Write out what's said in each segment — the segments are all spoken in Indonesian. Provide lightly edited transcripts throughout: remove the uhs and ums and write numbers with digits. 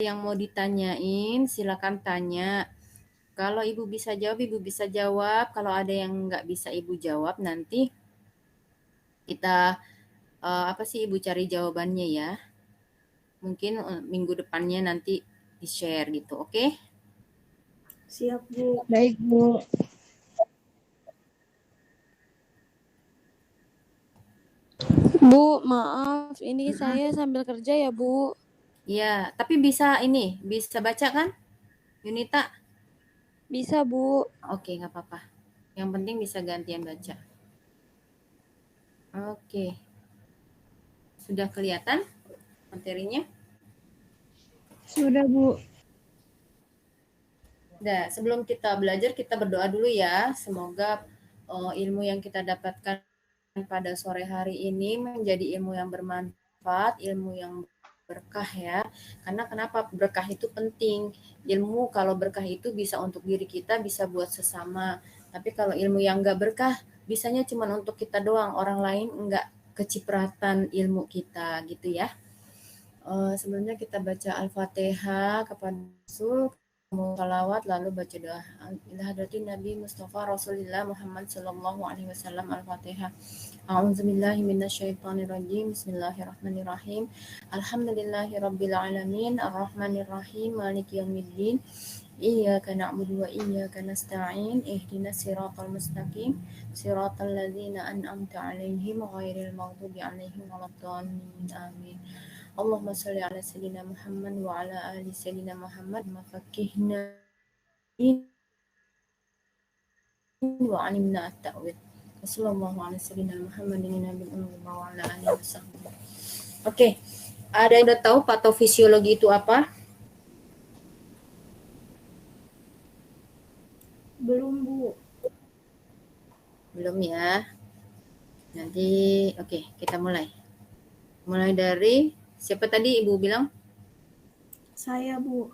yang mau ditanyain, silakan tanya. Kalau Ibu bisa jawab, Ibu bisa jawab. Kalau ada yang nggak bisa Ibu jawab, nanti kita apa sih Ibu cari jawabannya ya. Mungkin minggu depannya nanti di-share gitu, oke? Siap, Bu. Baik, Bu. Bu, maaf, ini saya sambil kerja ya, Bu. Iya, tapi bisa baca kan, Yunita? Bisa, Bu. Oke, nggak apa-apa. Yang penting bisa gantian baca. Oke. Sudah kelihatan materinya? Sudah, Bu. Nah, sebelum kita belajar, kita berdoa dulu ya. Semoga ilmu yang kita dapatkan pada sore hari ini menjadi ilmu yang bermanfaat, ilmu yang berkah ya. Karena kenapa berkah itu penting? Ilmu kalau berkah itu bisa untuk diri kita, bisa buat sesama. Tapi kalau ilmu yang nggak berkah, bisanya cuma untuk kita doang, orang lain nggak kecipratan ilmu kita gitu ya. Sebelumnya kita baca Al-Fatihah kepada Rasul, salawat, lalu baca doa. Ila hadratin Nabi Mustafa Rasulullah Muhammad sallallahu alaihi wasallam. Al-Fatihah. A'udzubillahi minasyaitonirrajim. Bismillahirrahmanirrahim. Alhamdulillahi rabbil alamin, arrahmanirrahim, maliki yaumiddin. Iyyaka na'budu wa iyyaka nasta'in. Ihdinas siratal mustaqim. Siratal ladzina an'amta 'alaihim ghairil maghdubi 'alaihim waladdallin. Amin. Allahumma shalli ala sayyidina Muhammad wa ala ali sayyidina Muhammad mafakihna wa alimna at-ta'wil. Wassallallahu ala sayyidina Muhammadin nabil ummi wa ala alihi wasallam. Oke, ada yang udah tahu patofisiologi itu apa? Belum, Bu. Belum ya. Nanti oke, kita mulai. Mulai dari siapa tadi Ibu bilang? Saya, Bu.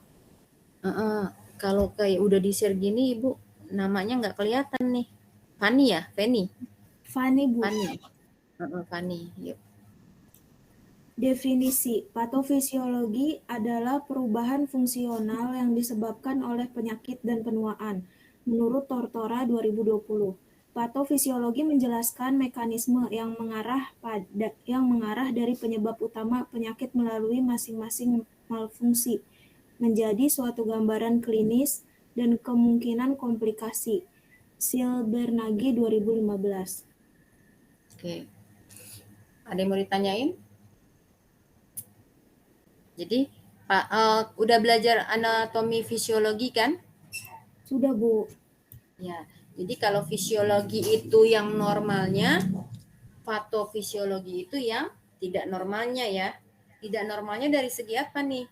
Kalau kayak udah di-share gini Ibu namanya nggak kelihatan nih. Fani ya? Feni? Fani, Bu. Fani. Fani, yuk. Definisi patofisiologi adalah perubahan fungsional yang disebabkan oleh penyakit dan penuaan. Menurut Tortora 2020, patofisiologi menjelaskan mekanisme yang mengarah dari penyebab utama penyakit melalui masing-masing malfungsi menjadi suatu gambaran klinis dan kemungkinan komplikasi. Silbernaghi 2015. Oke. Ada yang mau ditanyain? Jadi, Pak, udah belajar anatomi fisiologi kan? Sudah, Bu. Ya. Jadi kalau fisiologi itu yang normalnya, patofisiologi itu yang tidak normalnya ya. Tidak normalnya dari segi apa nih?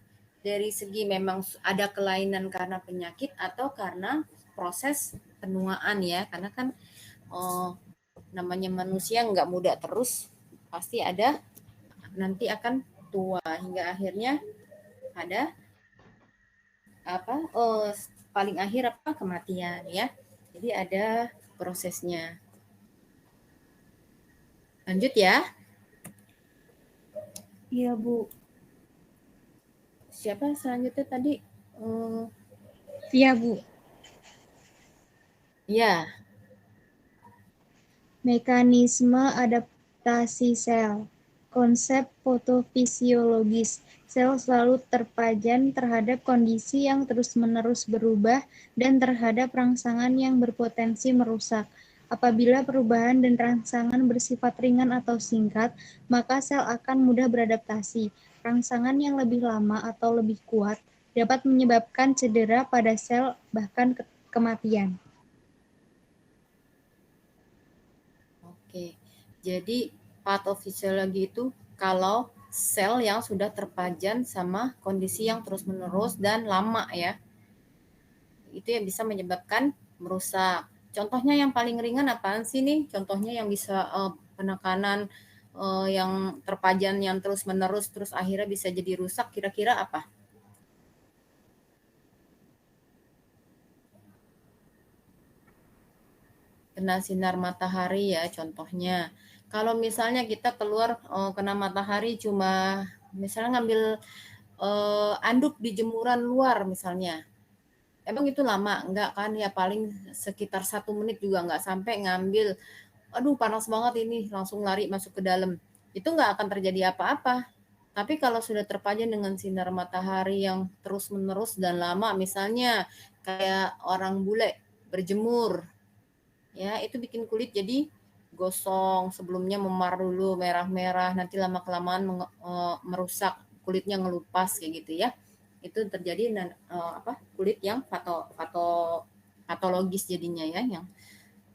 Dari segi memang ada kelainan karena penyakit atau karena proses penuaan ya. Karena kan namanya manusia nggak muda terus, pasti ada nanti akan tua hingga akhirnya ada paling akhir kematian ya. Jadi ada prosesnya. Lanjut ya. Iya, Bu. Siapa selanjutnya tadi? Iya, Bu. Ya. Mekanisme adaptasi sel. Konsep fotofisiologis. Sel selalu terpajan terhadap kondisi yang terus-menerus berubah dan terhadap rangsangan yang berpotensi merusak. Apabila perubahan dan rangsangan bersifat ringan atau singkat, maka sel akan mudah beradaptasi. Rangsangan yang lebih lama atau lebih kuat dapat menyebabkan cedera pada sel, bahkan kematian. Oke. Jadi patofisiologi itu kalau sel yang sudah terpajan sama kondisi yang terus-menerus dan lama ya. Itu yang bisa menyebabkan merusak. Contohnya yang paling ringan apaan sih nih? Contohnya yang bisa penekanan yang terpajan yang terus-menerus terus akhirnya bisa jadi rusak, kira-kira apa? Kena sinar matahari ya contohnya. Kalau misalnya kita keluar kena matahari cuma misalnya ngambil anduk di jemuran luar misalnya. Emang itu lama? Enggak kan, ya paling sekitar 1 menit juga enggak sampai ngambil, aduh panas banget ini, langsung lari masuk ke dalam. Itu enggak akan terjadi apa-apa. Tapi kalau sudah terpajan dengan sinar matahari yang terus-menerus dan lama, misalnya kayak orang bule berjemur, ya itu bikin kulit jadi gosong, sebelumnya memar dulu, merah-merah, nanti lama-kelamaan merusak, kulitnya ngelupas kayak gitu ya. Itu terjadi kulit yang patologis jadinya ya,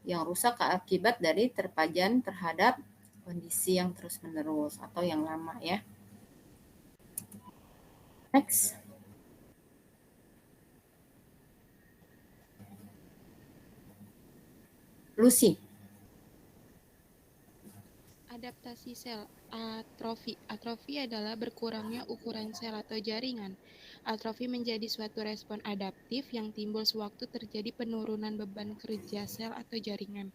yang rusak akibat dari terpajan terhadap kondisi yang terus-menerus atau yang lama ya. Next. Lucy. Adaptasi sel, atrofi. Atrofi adalah berkurangnya ukuran sel atau jaringan. Atrofi menjadi suatu respon adaptif yang timbul sewaktu terjadi penurunan beban kerja sel atau jaringan.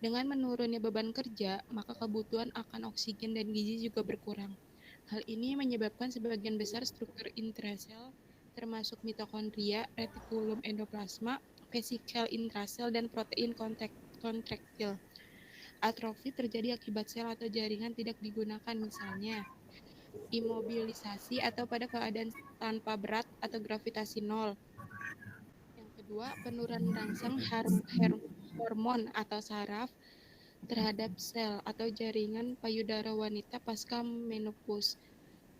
Dengan menurunnya beban kerja, maka kebutuhan akan oksigen dan gizi juga berkurang. Hal ini menyebabkan sebagian besar struktur intrasel, termasuk mitokondria, retikulum endoplasma, vesikel intrasel, dan protein kontraktil. Atrofi terjadi akibat sel atau jaringan tidak digunakan, misalnya imobilisasi atau pada keadaan tanpa berat atau gravitasi nol. Yang kedua, penurunan rangsang hormon atau saraf terhadap sel atau jaringan payudara wanita pasca menopause.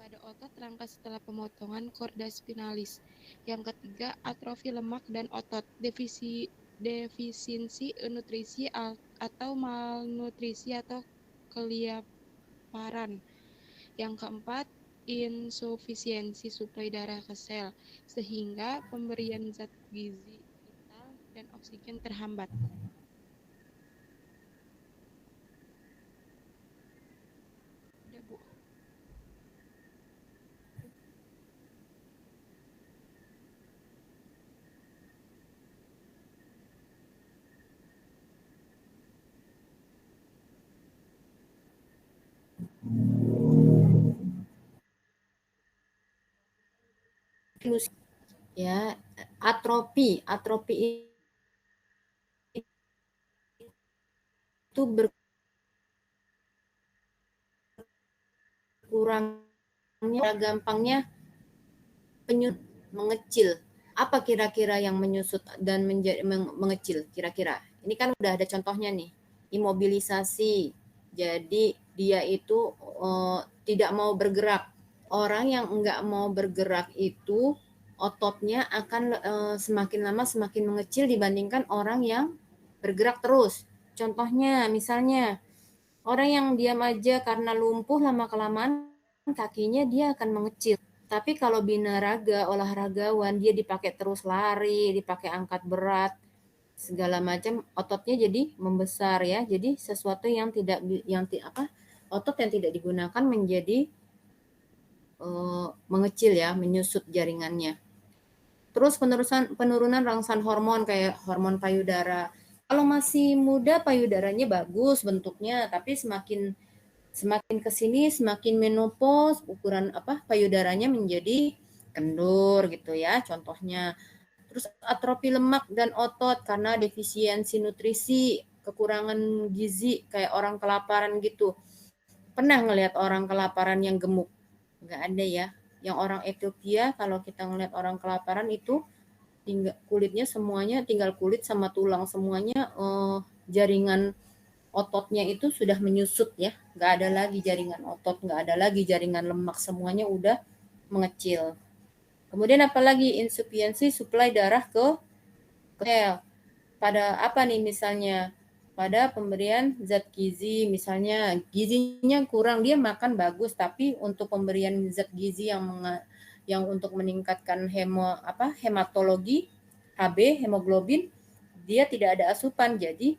Pada otot rangka setelah pemotongan chorda spinalis. Yang ketiga, atrofi lemak dan otot, defisiensi nutrisi atau malnutrisi atau kelaparan. Yang keempat, insufisiensi suplai darah ke sel, sehingga pemberian zat gizi vital dan oksigen terhambat. Udah, Bu. Ya, atrofi itu berkurangnya gampangnya mengecil. Apa kira-kira yang menyusut dan mengecil kira-kira? Ini kan udah ada contohnya nih, imobilisasi. Jadi dia itu tidak mau bergerak. Orang yang enggak mau bergerak itu ototnya akan semakin lama semakin mengecil dibandingkan orang yang bergerak terus. Contohnya misalnya orang yang diam aja karena lumpuh lama-kelamaan kakinya dia akan mengecil. Tapi kalau binaraga, olahragawan, dia dipakai terus lari, dipakai angkat berat, segala macam, ototnya jadi membesar ya. Jadi sesuatu yang otot yang tidak digunakan menjadi mengecil ya, menyusut jaringannya. Terus penurunan rangsan hormon kayak hormon payudara. Kalau masih muda payudaranya bagus bentuknya, tapi semakin ke sini semakin menopause, ukuran payudaranya menjadi kendur gitu ya contohnya. Terus atrofi lemak dan otot karena defisiensi nutrisi, kekurangan gizi kayak orang kelaparan gitu. Pernah ngelihat orang kelaparan yang gemuk? Nggak ada ya. Yang orang Ethiopia kalau kita ngelihat orang kelaparan itu kulitnya semuanya tinggal kulit sama tulang, semuanya jaringan ototnya itu sudah menyusut ya, nggak ada lagi jaringan otot, nggak ada lagi jaringan lemak, semuanya udah mengecil. Kemudian apalagi insufisiensi suplai darah ke sel. Pada apa nih misalnya? Pada pemberian zat gizi, misalnya gizinya kurang, dia makan bagus, tapi untuk pemberian zat gizi yang untuk meningkatkan hematologi, HB, hemoglobin, dia tidak ada asupan, jadi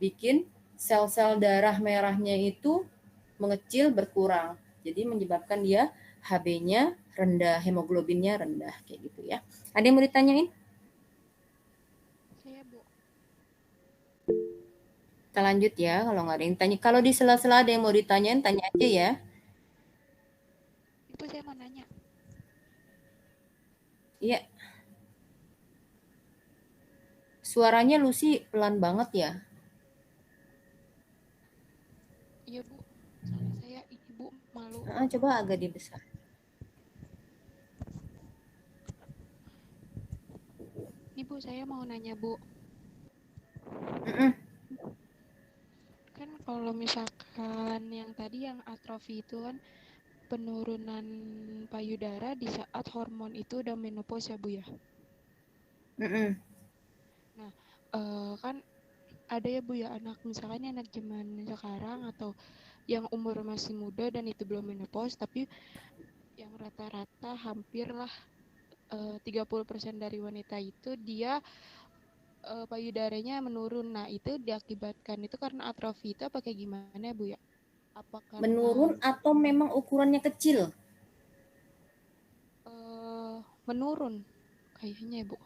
bikin sel-sel darah merahnya itu mengecil, berkurang. Jadi menyebabkan dia HB-nya rendah, hemoglobinnya rendah, kayak gitu ya. Ada yang mau ditanyain? Saya, Bu. Kita lanjut ya, kalau nggak ada yang tanya. Kalau di sela-sela ada yang mau ditanyain, tanya aja ya. Ibu, saya mau nanya. Iya, suaranya Lucy pelan banget ya. Iya Bu, salah saya ini Bu, malu. Coba agak dibesar. Ini Bu, saya mau nanya Bu, Mm-mm. kan kalau misalkan yang tadi yang atrofi itu kan penurunan payudara di saat hormon itu udah menopause ya Bu ya. Mm-mm. Nah, kan ada ya Bu ya anak misalkan anak zaman sekarang atau yang umur masih muda dan itu belum menopause, tapi yang rata-rata hampir lah 30% dari wanita itu dia payudaranya menurun. Nah, itu diakibatkan itu karena atrofi itu apa kayak gimana ya Bu ya? Apa Menurun karena atau memang ukurannya kecil? menurun kayaknya ya Bu?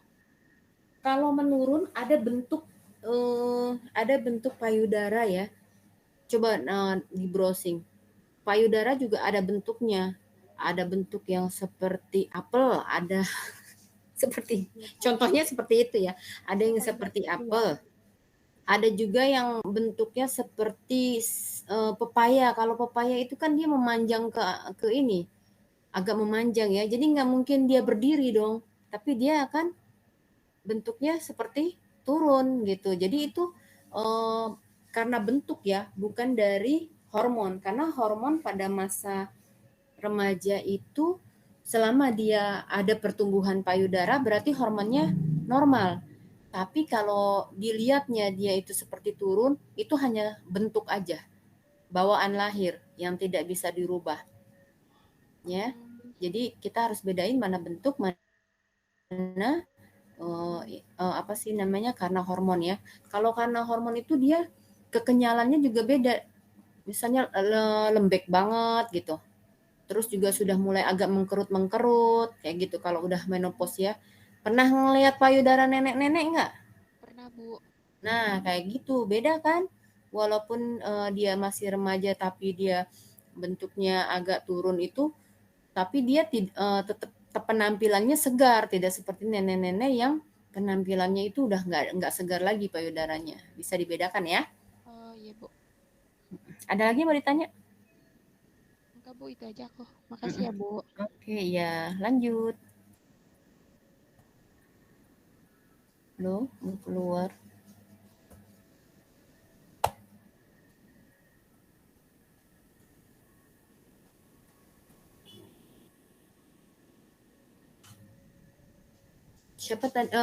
Kalau menurun ada bentuk payudara ya. Coba di browsing. Payudara juga ada bentuknya. Ada bentuk yang seperti apel, ada seperti contohnya seperti itu ya. Ada yang seperti apel. Ada juga yang bentuknya seperti pepaya. Kalau pepaya itu kan dia memanjang ke ini, agak memanjang ya. Jadi nggak mungkin dia berdiri dong. Tapi dia akan bentuknya seperti turun gitu. Jadi itu eh, karena bentuk ya, bukan dari hormon. Karena hormon pada masa remaja itu selama dia ada pertumbuhan payudara berarti hormonnya normal. Tapi kalau dilihatnya dia itu seperti turun, itu hanya bentuk aja, bawaan lahir yang tidak bisa dirubah ya. Jadi kita harus bedain mana bentuk, mana apa sih namanya karena hormon ya. Kalau karena hormon itu dia kekenyalannya juga beda. Misalnya lembek banget gitu. Terus juga sudah mulai agak mengkerut-mengkerut kayak gitu kalau udah menopause ya. Pernah ngelihat payudara nenek-nenek enggak? Pernah Bu. Nah, kayak gitu. Beda kan? Walaupun dia masih remaja tapi dia bentuknya agak turun itu, tapi dia tetap penampilannya segar, tidak seperti nenek-nenek yang penampilannya itu udah nggak segar lagi payudaranya. Bisa dibedakan ya. Oh iya Bu. Ada lagi mau ditanya? Enggak Bu, itu aja kok. Makasih ya Bu. Oke, ya lanjut. Loh, mau keluar. Siapa tadi?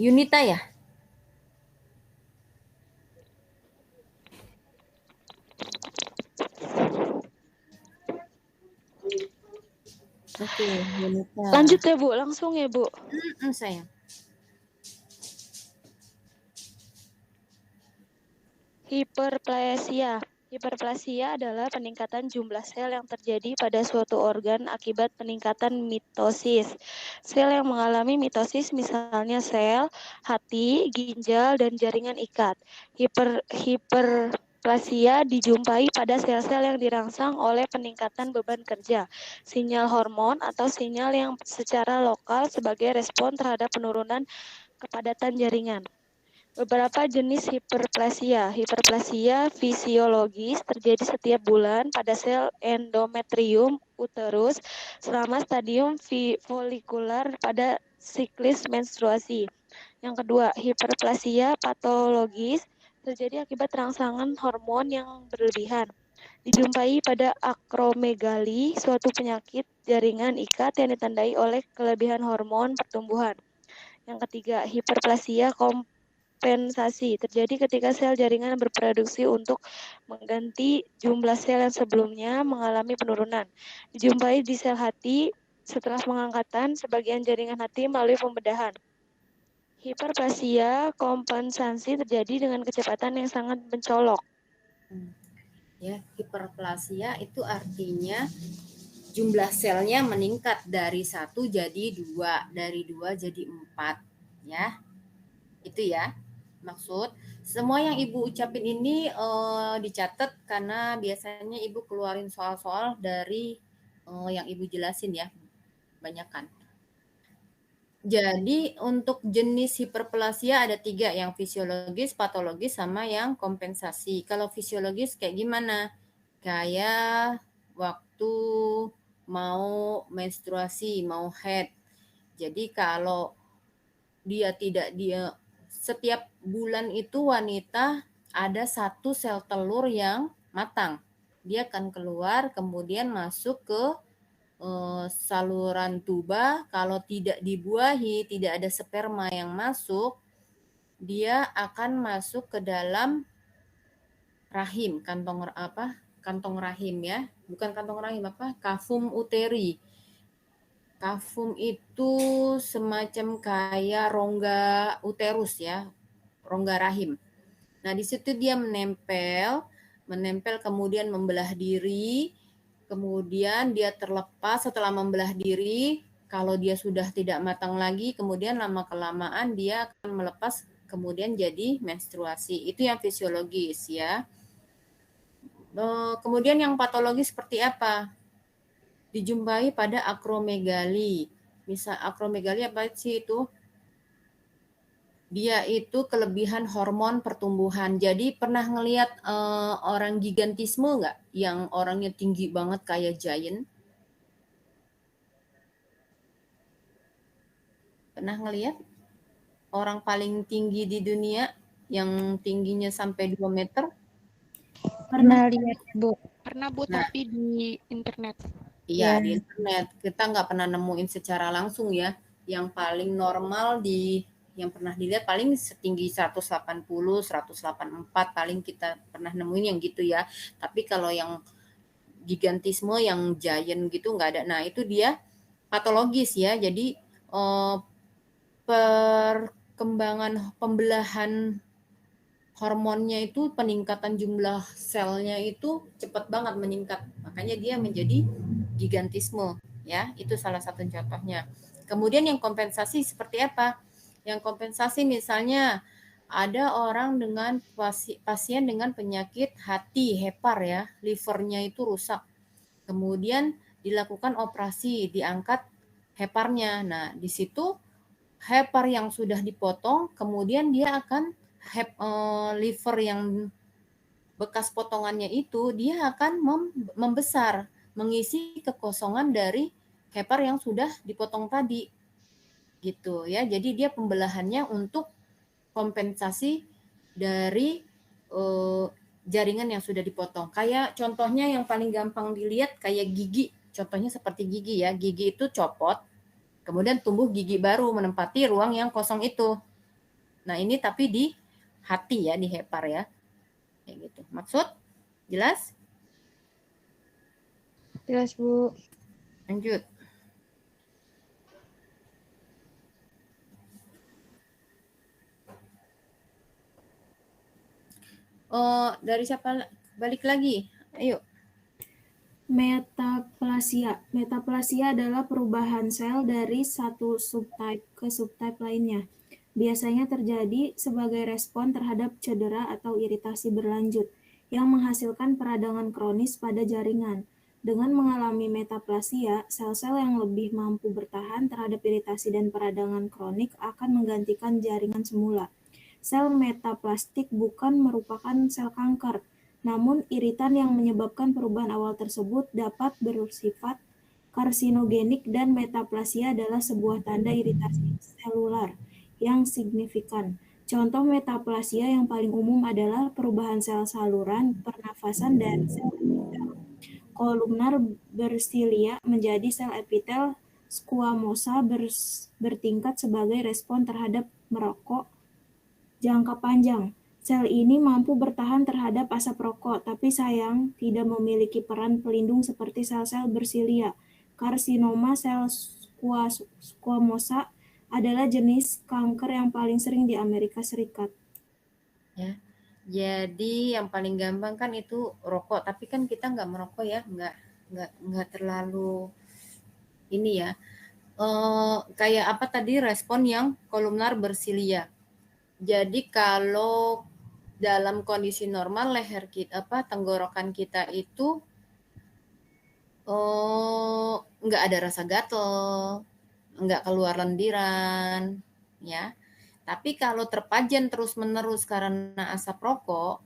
Yunita ya? Oke, Yunita. Lanjut ya Bu, langsung ya Bu. Sayang. Hiperplasia. Hiperplasia adalah peningkatan jumlah sel yang terjadi pada suatu organ akibat peningkatan mitosis. Sel yang mengalami mitosis misalnya sel, hati, ginjal, dan jaringan ikat. Hiperplasia dijumpai pada sel-sel yang dirangsang oleh peningkatan beban kerja, sinyal hormon, atau sinyal yang secara lokal sebagai respon terhadap penurunan kepadatan jaringan. Beberapa jenis hiperplasia. Hiperplasia fisiologis terjadi setiap bulan pada sel endometrium uterus selama stadium folikular pada siklis menstruasi. Yang kedua, hiperplasia patologis terjadi akibat rangsangan hormon yang berlebihan. Dijumpai pada akromegali, suatu penyakit jaringan ikat yang ditandai oleh kelebihan hormon pertumbuhan. Yang ketiga, hiperplasia kompensasi terjadi ketika sel jaringan berproduksi untuk mengganti jumlah sel yang sebelumnya mengalami penurunan. Dijumpai di sel hati setelah pengangkatan sebagian jaringan hati melalui pembedahan. Hiperplasia kompensasi terjadi dengan kecepatan yang sangat mencolok. Ya, hiperplasia itu artinya jumlah selnya meningkat dari 1 jadi 2, dari 2 jadi 4 ya. Itu ya. Maksud semua yang Ibu ucapin ini dicatat karena biasanya Ibu keluarin soal-soal dari yang Ibu jelasin ya. kebanyakan. Jadi untuk jenis hiperplasia ada 3, yang fisiologis, patologis, sama yang kompensasi. Kalau fisiologis kayak gimana? Kayak waktu mau menstruasi, mau haid. Jadi kalau setiap bulan itu wanita ada 1 sel telur yang matang. Dia akan keluar kemudian masuk ke saluran tuba. Kalau tidak dibuahi, tidak ada sperma yang masuk, dia akan masuk ke dalam rahim, kantong rahim ya, bukan kantong rahim, kafum uteri. Kafum itu semacam kayak rongga uterus ya, rongga rahim. Nah, di situ dia menempel kemudian membelah diri, kemudian dia terlepas setelah membelah diri. Kalau dia sudah tidak matang lagi, kemudian lama-kelamaan dia akan melepas, kemudian jadi menstruasi. Itu yang fisiologis ya. Kemudian yang patologis seperti apa? Dijumpai pada akromegali. Misal akromegali apa sih itu? Dia itu kelebihan hormon pertumbuhan. Jadi pernah ngelihat orang gigantisme nggak? Yang orangnya tinggi banget kayak giant? Pernah ngelihat orang paling tinggi di dunia yang tingginya sampai 2 meter? Pernah lihat, Bu. Pernah Bu, Nah. tapi di internet. Iya, Ya. di internet. Kita nggak pernah nemuin secara langsung ya. Yang paling normal yang pernah dilihat paling setinggi 180, 184 paling kita pernah nemuin yang gitu ya. Tapi kalau yang gigantisme, yang giant gitu nggak ada. Nah, itu dia patologis ya. Jadi perkembangan pembelahan hormonnya itu, peningkatan jumlah selnya itu cepat banget meningkat. Makanya dia menjadi gigantisme ya. Itu salah satu contohnya. Kemudian yang kompensasi seperti apa? Yang kompensasi misalnya ada orang dengan pasien dengan penyakit hati, hepar ya, livernya itu rusak. Kemudian dilakukan operasi, diangkat heparnya. Nah, di situ hepar yang sudah dipotong, kemudian dia akan liver yang bekas potongannya itu dia akan membesar, mengisi kekosongan dari hepar yang sudah dipotong tadi. Gitu ya. Jadi dia pembelahannya untuk kompensasi dari jaringan yang sudah dipotong. Kayak contohnya yang paling gampang dilihat kayak gigi. Contohnya seperti gigi ya. Gigi itu copot, kemudian tumbuh gigi baru menempati ruang yang kosong itu. Nah, ini tapi di hati ya, di hepar ya. Kayak gitu. Maksud? Jelas? Jelas, Bu. Lanjut. Dari siapa? Balik lagi. Ayo. Metaplasia. Metaplasia adalah perubahan sel dari satu subtype ke subtype lainnya. Biasanya terjadi sebagai respon terhadap cedera atau iritasi berlanjut yang menghasilkan peradangan kronis pada jaringan. Dengan mengalami metaplasia, sel-sel yang lebih mampu bertahan terhadap iritasi dan peradangan kronik akan menggantikan jaringan semula. Sel metaplastik bukan merupakan sel kanker, namun iritan yang menyebabkan perubahan awal tersebut dapat bersifat karsinogenik dan metaplasia adalah sebuah tanda iritasi selular yang signifikan. Contoh metaplasia yang paling umum adalah perubahan sel saluran pernafasan dari sel epitel kolumnar bersilia menjadi sel epitel squamosa bertingkat sebagai respon terhadap merokok jangka panjang. Sel ini mampu bertahan terhadap asap rokok, tapi sayang tidak memiliki peran pelindung seperti sel-sel bersilia. Karsinoma sel squamosa adalah jenis kanker yang paling sering di Amerika Serikat. Ya. Jadi yang paling gampang kan itu rokok, tapi kan kita nggak merokok ya, nggak terlalu ini ya. Kayak apa tadi respon yang kolumnar bersilia. Jadi kalau dalam kondisi normal leher kita tenggorokan kita itu nggak ada rasa gatel, nggak keluar lendiran, ya. Tapi kalau terpajan terus-menerus karena asap rokok,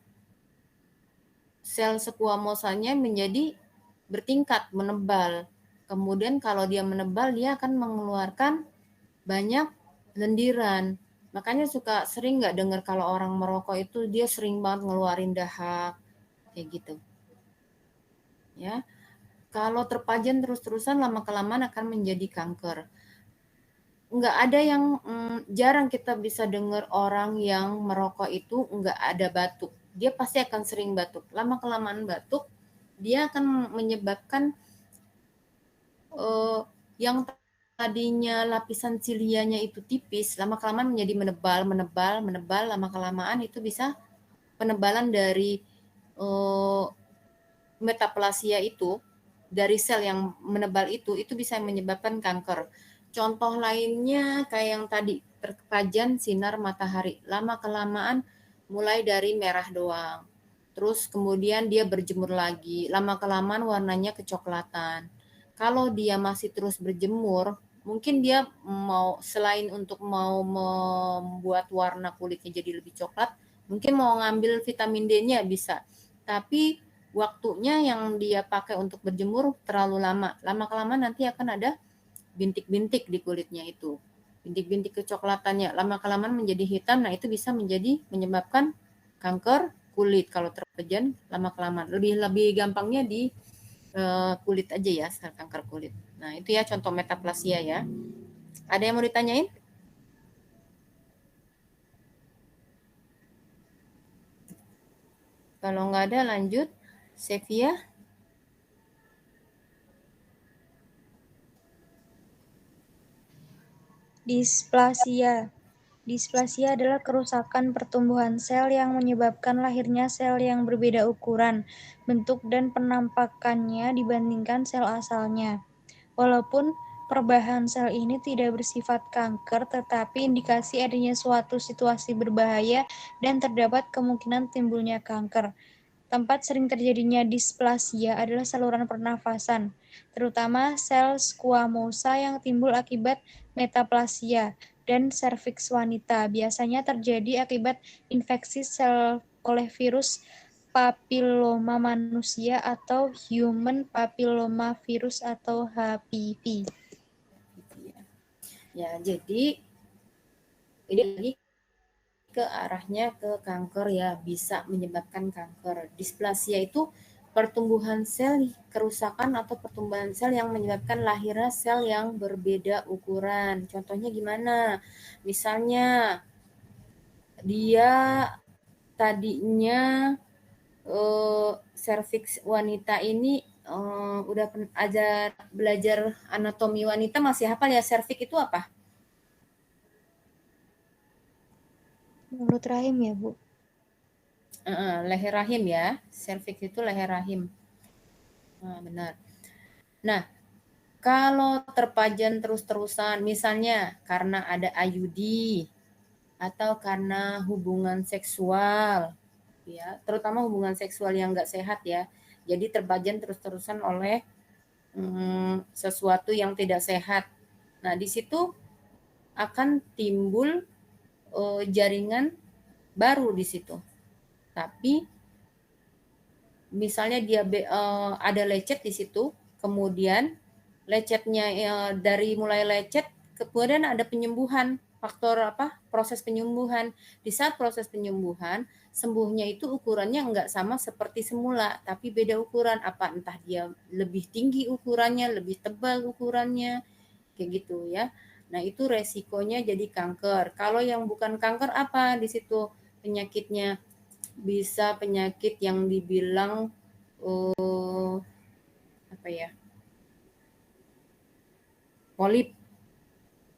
sel squamosanya menjadi bertingkat, menebal. Kemudian kalau dia menebal, dia akan mengeluarkan banyak lendiran. Makanya suka sering nggak dengar kalau orang merokok itu dia sering banget ngeluarin dahak, kayak gitu. Ya, kalau terpajan terus-terusan lama-kelamaan akan menjadi kanker. Nggak ada yang jarang kita bisa dengar orang yang merokok itu nggak ada batuk. Dia pasti akan sering batuk. Lama-kelamaan batuk, dia akan menyebabkan yang tadinya lapisan silianya itu tipis, lama-kelamaan menjadi menebal, lama-kelamaan itu bisa penebalan dari metaplasia itu, dari sel yang menebal itu bisa menyebabkan kanker. Contoh lainnya kayak yang tadi, terpajan sinar matahari, lama-kelamaan mulai dari merah doang. Terus kemudian dia berjemur lagi, lama-kelamaan warnanya kecoklatan. Kalau dia masih terus berjemur, mungkin dia mau selain untuk mau membuat warna kulitnya jadi lebih coklat, mungkin mau ngambil vitamin D-nya bisa. Tapi waktunya yang dia pakai untuk berjemur terlalu lama. Lama-kelamaan nanti akan ada bintik-bintik di kulitnya itu. Bintik-bintik kecoklatannya lama-kelamaan menjadi hitam, nah itu bisa menyebabkan kanker kulit kalau terpajan lama-kelamaan. Lebih gampangnya di kulit aja ya, sel kanker kulit. Nah, itu ya contoh metaplasia ya. Ada yang mau ditanyain? Kalau nggak ada lanjut. Sevia? Displasia. Displasia adalah kerusakan pertumbuhan sel yang menyebabkan lahirnya sel yang berbeda ukuran, bentuk, dan penampakannya dibandingkan sel asalnya. Walaupun perubahan sel ini tidak bersifat kanker, tetapi indikasi adanya suatu situasi berbahaya dan terdapat kemungkinan timbulnya kanker. Tempat sering terjadinya displasia adalah saluran pernafasan, terutama sel squamosa yang timbul akibat metaplasia, dan serviks wanita. Biasanya terjadi akibat infeksi sel oleh virus papiloma manusia atau human papillomavirus atau HPV. Ya, jadi ini lagi ke arahnya ke kanker ya, bisa menyebabkan kanker. Displasia itu pertumbuhan sel, kerusakan atau pertumbuhan sel yang menyebabkan lahirnya sel yang berbeda ukuran. Contohnya gimana? Misalnya dia tadinya serviks wanita ini udah belajar anatomi wanita, masih hafal ya serviks itu apa? Mulut rahim ya, Bu? Leher rahim ya, serviks itu leher rahim. Nah, benar. Nah, kalau terpajan terus-terusan, misalnya karena ada IUD atau karena hubungan seksual, ya, terutama hubungan seksual yang nggak sehat ya, jadi terpajan terus-terusan oleh sesuatu yang tidak sehat. Nah, di situ akan timbul jaringan baru di situ. Tapi misalnya dia ada lecet di situ, kemudian lecetnya dari mulai lecet, kemudian ada penyembuhan, faktor apa? Proses penyembuhan. Di saat proses penyembuhan, sembuhnya itu ukurannya enggak sama seperti semula, tapi beda ukuran. Apa entah dia lebih tinggi ukurannya, lebih tebal ukurannya, kayak gitu ya. Nah, itu resikonya jadi kanker. Kalau yang bukan kanker apa di situ penyakitnya? Bisa penyakit yang dibilang apa ya? Polip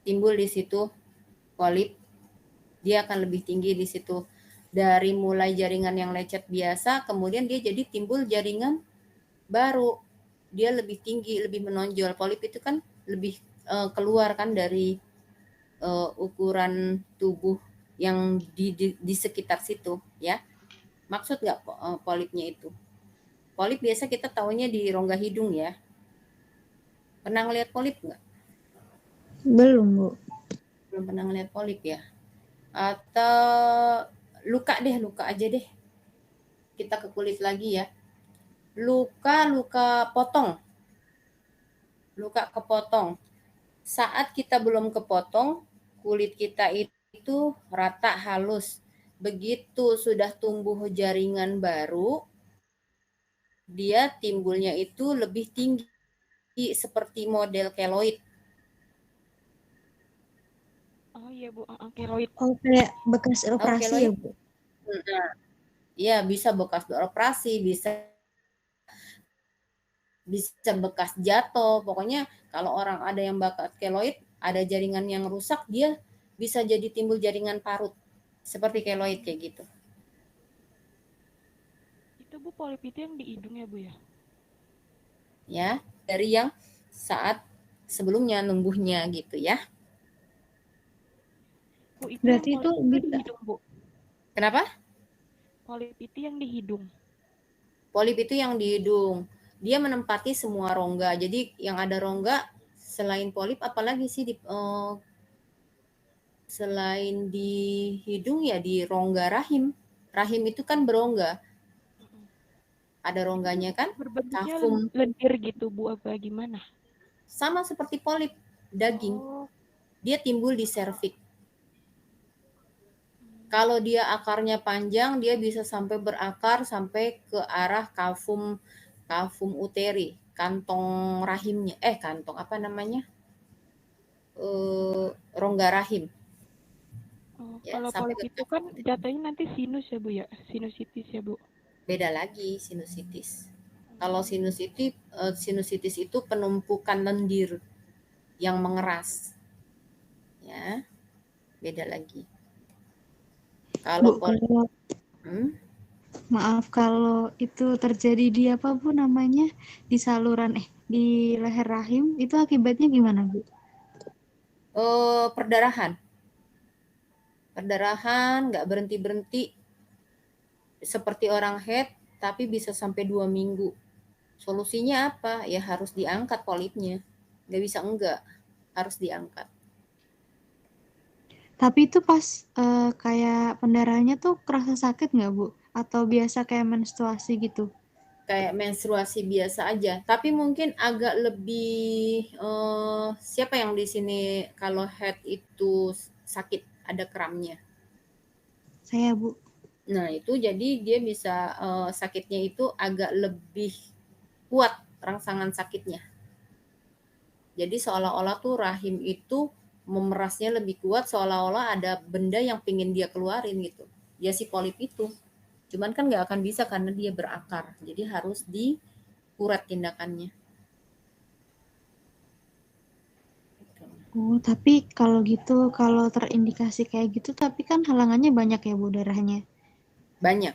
timbul di situ, polip dia akan lebih tinggi di situ. Dari mulai jaringan yang lecet biasa, kemudian dia jadi timbul jaringan baru. Dia lebih tinggi, lebih menonjol. Polip itu kan lebih keluar kan dari ukuran tubuh yang di sekitar situ ya. Maksud nggak polipnya itu? Polip biasa kita taunya di rongga hidung ya. Pernah ngeliat polip nggak? Belum, Bu. Belum pernah ngeliat polip ya? Atau luka aja deh. Kita ke kulit lagi ya. Luka potong. Luka kepotong. Saat kita belum kepotong, kulit kita itu rata halus. Begitu sudah tumbuh jaringan baru, dia timbulnya itu lebih tinggi seperti model keloid. Oh iya Bu, keloid. Oh, kayak bekas Tahu operasi ya, keloid? Bu? Nah, ya bisa bekas operasi, bisa bekas jatuh. Pokoknya kalau orang ada yang bekas keloid, ada jaringan yang rusak, dia bisa jadi timbul jaringan parut. Seperti keloid kayak gitu. Itu Bu, polip itu yang di hidung ya Bu ya? Ya, dari yang saat sebelumnya numbuhnya gitu ya. Bu, itu yang Berarti itu polip itu di bisa. hidung Bu. Kenapa? Polip itu yang di hidung. Polip itu yang di hidung. Dia menempati semua rongga. Jadi yang ada rongga selain polip apalagi sih selain di hidung ya di rongga rahim. Rahim itu kan berongga. Ada Itu rongganya kan? berbentuknya Kafum. lendir gitu Bu, apa gimana? Sama seperti polip daging. Oh. Dia timbul di serviks. Kalau dia akarnya panjang, dia bisa sampai berakar sampai ke arah kafum uteri, kantong rahimnya. Kantong apa namanya? Rongga rahim. Oh, Ya, kalau sampai polip ke itu kan jatuhnya nanti sinus ya Bu ya? Sinusitis ya Bu? beda lagi sinusitis. Kalau sinusitis itu penumpukan lendir yang mengeras. Ya, beda lagi. Kalau Bu, kalau maaf kalau itu terjadi di apa Bu namanya? Di saluran di leher rahim itu akibatnya gimana, Bu? perdarahan nggak berhenti seperti orang head tapi bisa sampai 2 minggu. Solusinya apa? Ya harus diangkat polipnya. Nggak bisa enggak, harus diangkat. Tapi itu pas kayak pendarahannya tuh kerasa sakit nggak, Bu? Atau biasa kayak menstruasi gitu? Kayak menstruasi biasa aja, tapi mungkin agak lebih siapa yang di sini kalau head itu sakit ada kramnya. Saya, Bu. Nah, itu jadi dia bisa sakitnya itu agak lebih kuat rangsangan sakitnya. Jadi seolah-olah tuh rahim itu memerasnya lebih kuat, seolah-olah ada benda yang pingin dia keluarin gitu. Ya si polip itu. Cuman kan nggak akan bisa karena dia berakar. Jadi harus dikurat tindakannya. Oh, tapi kalau gitu, kalau terindikasi kayak gitu, tapi kan halangannya banyak ya, Bu, darahnya. Banyak.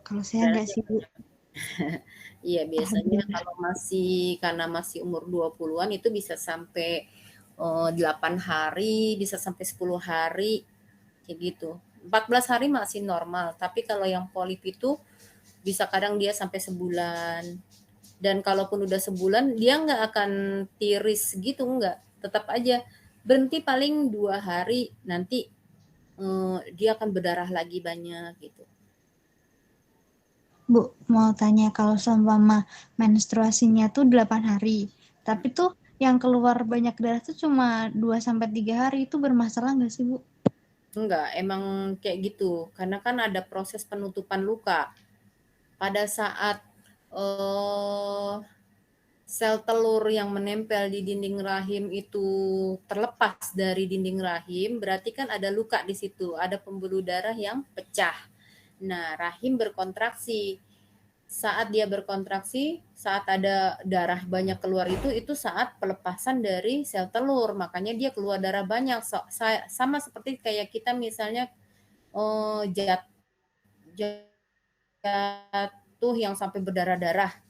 Kalau saya nggak Darahnya sih, Bu. banyak. Iya, biasanya Alhamdulillah. kalau karena masih umur 20-an itu bisa sampai 8 hari, bisa sampai 10 hari, kayak gitu. 14 hari masih normal, tapi kalau yang polip itu bisa kadang dia sampai sebulan. Dan kalaupun udah sebulan, dia nggak akan tiris gitu, nggak. Tetap aja berhenti paling 2 hari, nanti dia akan berdarah lagi banyak gitu. Bu, mau tanya kalau seumpama menstruasinya tuh 8 hari, tapi tuh yang keluar banyak darah tuh cuma 2-3 hari, itu bermasalah nggak sih, Bu? Enggak, emang kayak gitu. Karena kan ada proses penutupan luka. Pada saat sel telur yang menempel di dinding rahim itu terlepas dari dinding rahim, berarti kan ada luka di situ, ada pembuluh darah yang pecah. Nah, rahim berkontraksi. Saat dia berkontraksi, saat ada darah banyak keluar itu saat pelepasan dari sel telur. Makanya dia keluar darah banyak. Sama seperti kayak kita misalnya jatuh yang sampai berdarah-darah.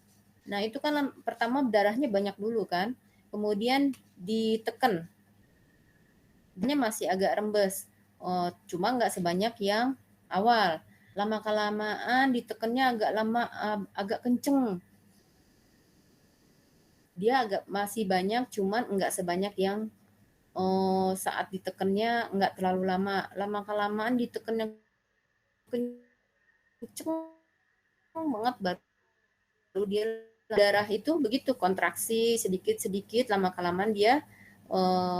Nah, itu kan pertama darahnya banyak dulu kan. Kemudian ditekan. Dia masih agak rembes. Cuma nggak sebanyak yang awal. Lama-kelamaan ditekannya agak lama, agak kenceng. dia agak masih banyak, cuman enggak sebanyak yang saat ditekannya enggak terlalu lama. Lama-kelamaan diteken yang kenceng banget baru dia darah itu begitu kontraksi sedikit-sedikit, lama-kelamaan dia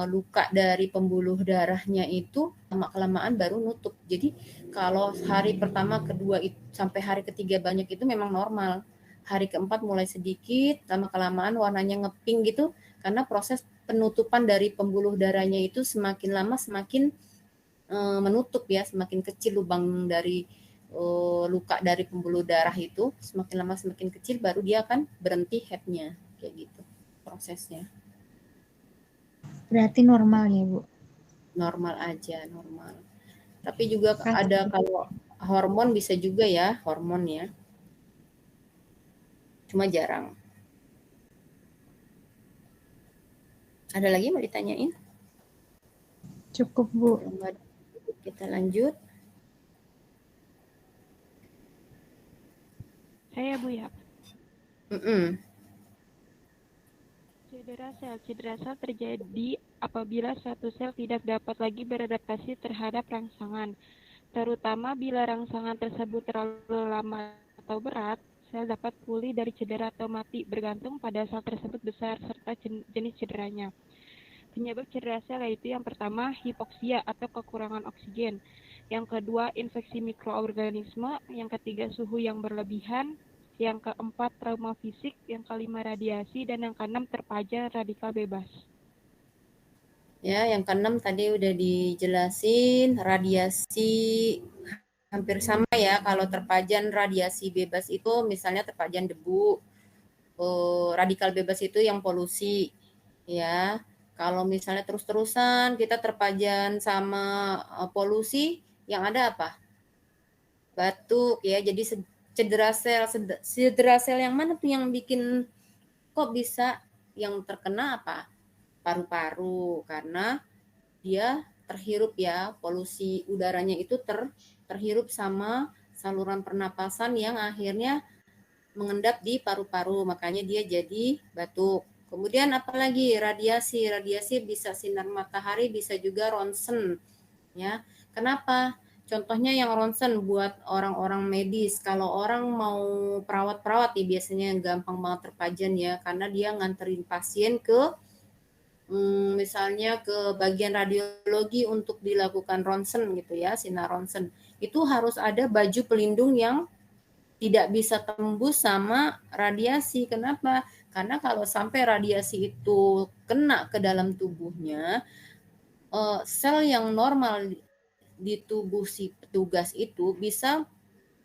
luka dari pembuluh darahnya itu lama-kelamaan baru nutup. Jadi kalau hari pertama, kedua sampai hari ketiga banyak itu memang normal. Hari keempat mulai sedikit, lama-kelamaan warnanya ngeping gitu, karena proses penutupan dari pembuluh darahnya itu semakin lama semakin menutup ya, semakin kecil lubang dari luka dari pembuluh darah itu, semakin lama semakin kecil baru dia akan berhenti headnya, kayak gitu prosesnya. Berarti normal ya, Bu? Normal aja, normal. Tapi juga ada kalau hormon bisa juga ya, hormon ya. Cuma jarang. Ada lagi mau ditanyain? Cukup, Bu. Kita lanjut. Saya Bu ya. Cedera sel terjadi apabila suatu sel tidak dapat lagi beradaptasi terhadap rangsangan, terutama bila rangsangan tersebut terlalu lama atau berat. Sel dapat pulih dari cedera atau mati bergantung pada sel tersebut besar serta jenis cederanya. Penyebab cedera sel yaitu yang pertama hipoksia atau kekurangan oksigen, yang kedua infeksi mikroorganisme, yang ketiga suhu yang berlebihan, yang keempat trauma fisik, yang kelima radiasi, dan yang keenam terpajan radikal bebas. Ya, yang keenam tadi udah dijelasin, radiasi hampir sama ya. Kalau terpajan radiasi bebas itu misalnya terpajan debu, radikal bebas itu yang polusi, ya. Kalau misalnya terus-terusan kita terpajan sama polusi, yang ada apa? Batuk ya. Jadi cedera sel yang mana tuh yang bikin kok bisa yang terkena apa? Paru-paru, karena dia terhirup ya, polusi udaranya itu terhirup sama saluran pernapasan yang akhirnya mengendap di paru-paru, makanya dia jadi batuk. Kemudian apalagi radiasi bisa sinar matahari, bisa juga ronsen ya. Kenapa? Contohnya yang ronsen buat orang-orang medis. Kalau orang mau perawat-perawat nih biasanya yang gampang banget terpajan ya, karena dia nganterin pasien ke misalnya ke bagian radiologi untuk dilakukan ronsen gitu ya, sinar ronsen. Itu harus ada baju pelindung yang tidak bisa tembus sama radiasi. Kenapa? Karena kalau sampai radiasi itu kena ke dalam tubuhnya, sel yang normal di tubuh si petugas itu bisa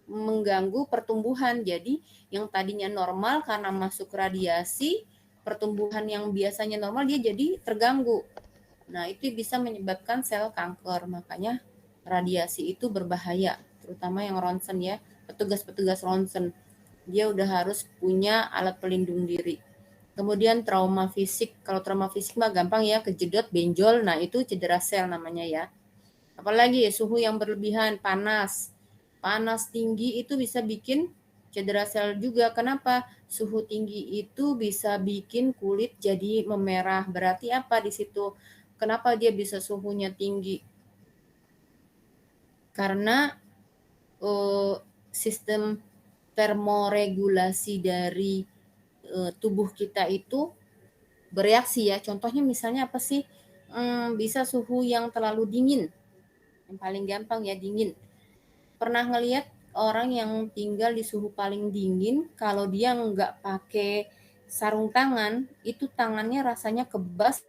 mengganggu pertumbuhan. Jadi yang tadinya normal karena masuk radiasi, pertumbuhan yang biasanya normal dia jadi terganggu. Nah, itu bisa menyebabkan sel kanker. Makanya radiasi itu berbahaya, terutama yang ronsen ya. Petugas-petugas ronsen, dia udah harus punya alat pelindung diri. Kemudian trauma fisik. Kalau trauma fisik mah gampang ya, kejedot, benjol. Nah, itu cedera sel namanya ya. Apalagi suhu yang berlebihan, panas. Panas tinggi itu bisa bikin cedera sel juga. Kenapa? Suhu tinggi itu bisa bikin kulit jadi memerah. Berarti apa di situ? Kenapa dia bisa suhunya tinggi? Karena sistem termoregulasi dari tubuh kita itu bereaksi ya. Contohnya misalnya apa sih? Bisa suhu yang terlalu dingin. Yang paling gampang ya dingin. Pernah ngelihat orang yang tinggal di suhu paling dingin, kalau dia nggak pakai sarung tangan, itu tangannya rasanya kebas,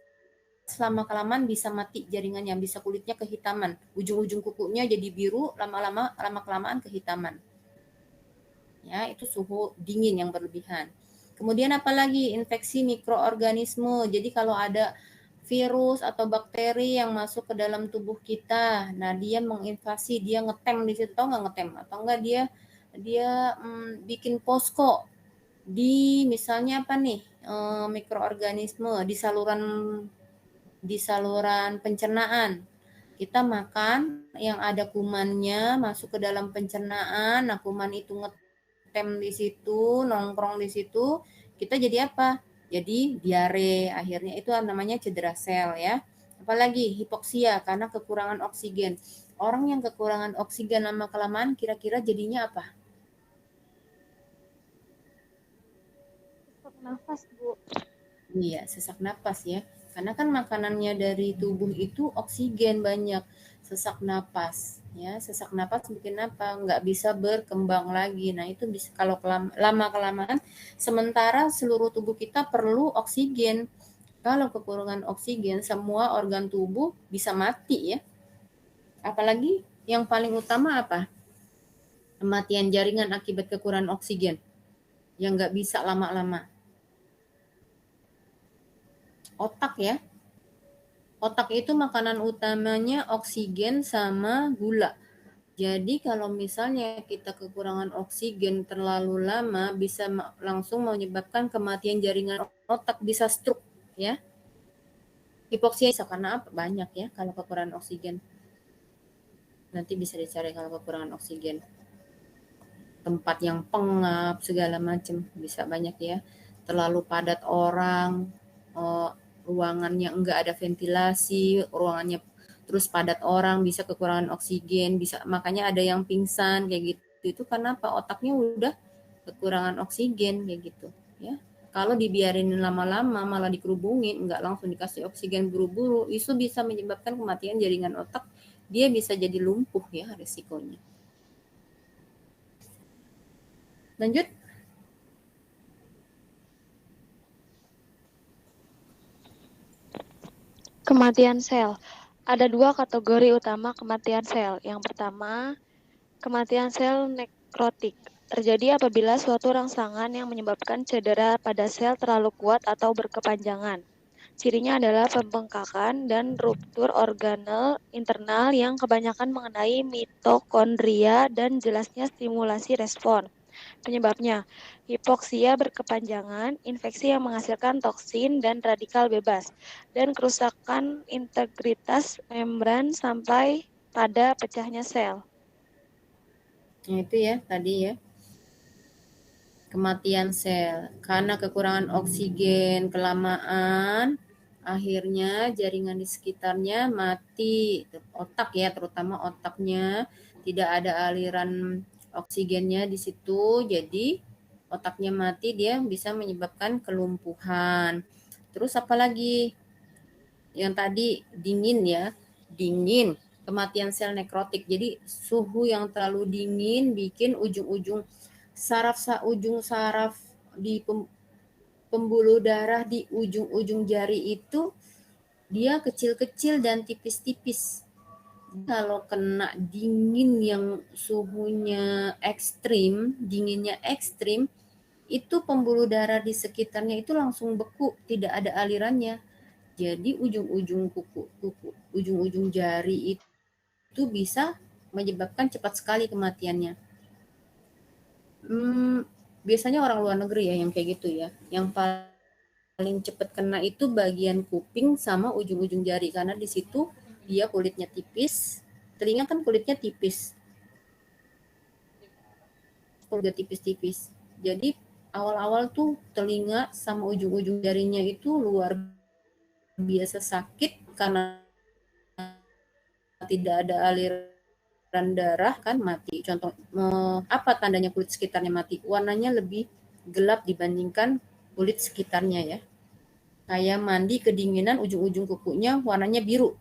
lama-kelamaan bisa mati jaringannya, bisa kulitnya kehitaman, ujung-ujung kukunya jadi biru, lama-kelamaan kehitaman. Ya, itu suhu dingin yang berlebihan. Kemudian apalagi infeksi mikroorganisme. Jadi kalau ada virus atau bakteri yang masuk ke dalam tubuh kita, nah dia menginvasi, dia ngetem di situ, nggak ngetem atau enggak dia bikin posko di misalnya apa nih mikroorganisme di saluran pencernaan. Kita makan yang ada kumannya masuk ke dalam pencernaan, nah kuman itu ngetem di situ, nongkrong di situ, kita jadi apa? jadi diare, akhirnya itu namanya cedera sel ya. Apalagi hipoksia karena kekurangan oksigen. Orang yang kekurangan oksigen lama-kelamaan kira-kira jadinya apa? Sesak nafas, Bu. Iya, sesak napas ya. Karena kan makanannya dari tubuh itu oksigen banyak. Sesak napas ya. Sesak napas bikin apa? Nggak bisa berkembang lagi. Nah, itu bisa kalau lama-kelamaan sementara seluruh tubuh kita perlu oksigen. Kalau kekurangan oksigen, semua organ tubuh bisa mati ya. Apalagi yang paling utama apa? Kematian jaringan akibat kekurangan oksigen yang nggak bisa lama-lama. Otak ya. Otak itu makanan utamanya oksigen sama gula. Jadi kalau misalnya kita kekurangan oksigen terlalu lama bisa langsung menyebabkan kematian jaringan otak, bisa stroke ya. Hipoksia bisa karena apa? Banyak ya kalau kekurangan oksigen. Nanti bisa dicari kalau kekurangan oksigen. Tempat yang pengap segala macam bisa banyak ya. Terlalu padat orang, ruangannya enggak ada ventilasi, ruangannya terus padat orang, bisa kekurangan oksigen, bisa makanya ada yang pingsan kayak gitu. Itu karena apa? Otaknya udah kekurangan oksigen kayak gitu ya. Kalau dibiarin lama-lama malah dikerubungin, enggak langsung dikasih oksigen buru-buru, itu bisa menyebabkan kematian jaringan otak. Dia bisa jadi lumpuh ya resikonya. Lanjut. Kematian sel. Ada dua kategori utama kematian sel. Yang pertama, kematian sel nekrotik. Terjadi apabila suatu rangsangan yang menyebabkan cedera pada sel terlalu kuat atau berkepanjangan. Cirinya adalah pembengkakan dan ruptur organel internal yang kebanyakan mengenai mitokondria dan jelasnya stimulasi respon. Penyebabnya, hipoksia berkepanjangan, infeksi yang menghasilkan toksin dan radikal bebas, dan kerusakan integritas membran sampai pada pecahnya sel. Nah, itu ya tadi ya. Kematian sel karena kekurangan oksigen kelamaan, akhirnya jaringan di sekitarnya mati. Otak ya, terutama otaknya tidak ada aliran oksigennya di situ, jadi otaknya mati, dia bisa menyebabkan kelumpuhan. Terus apalagi yang tadi dingin ya, dingin, kematian sel nekrotik. Jadi suhu yang terlalu dingin bikin ujung saraf di pembuluh darah di ujung-ujung jari itu dia kecil-kecil dan tipis-tipis. Kalau kena dingin yang suhunya ekstrim, dinginnya ekstrim, itu pembuluh darah di sekitarnya itu langsung beku, tidak ada alirannya. Jadi ujung-ujung jari itu bisa menyebabkan cepat sekali kematiannya. Biasanya orang luar negeri ya yang kayak gitu ya. Yang paling cepat kena itu bagian kuping sama ujung-ujung jari karena di situ dia kulitnya tipis. Telinga kan kulitnya tipis. Kulitnya tipis-tipis. Jadi awal-awal tuh telinga sama ujung-ujung jarinya itu luar biasa sakit karena tidak ada aliran darah kan mati. Contoh apa tandanya kulit sekitarnya mati? Warnanya lebih gelap dibandingkan kulit sekitarnya ya. Kayak mandi kedinginan ujung-ujung kukunya warnanya biru.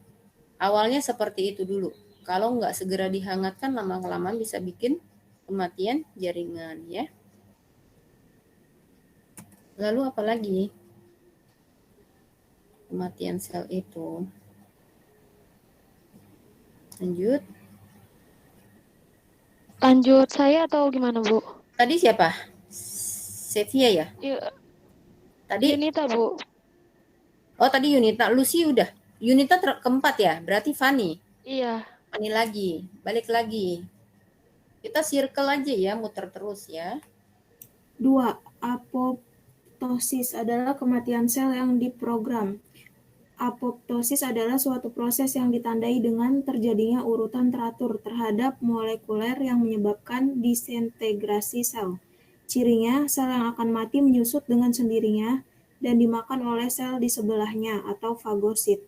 Awalnya seperti itu dulu. Kalau nggak segera dihangatkan lama-kelamaan bisa bikin kematian jaringan ya. Lalu apa lagi? Kematian sel itu. Lanjut saya atau gimana, Bu? Tadi siapa? Sevia ya? Tadi Yunita, Bu. Oh, tadi Yunita. Lucy udah. Yunita keempat ya? Berarti Fanny. Iya. Fanny lagi. Balik lagi. Kita circle aja ya, muter terus ya. 2. Apoptosis adalah kematian sel yang diprogram. Apoptosis adalah suatu proses yang ditandai dengan terjadinya urutan teratur terhadap molekuler yang menyebabkan disintegrasi sel. Cirinya, sel yang akan mati menyusut dengan sendirinya dan dimakan oleh sel di sebelahnya atau fagosit.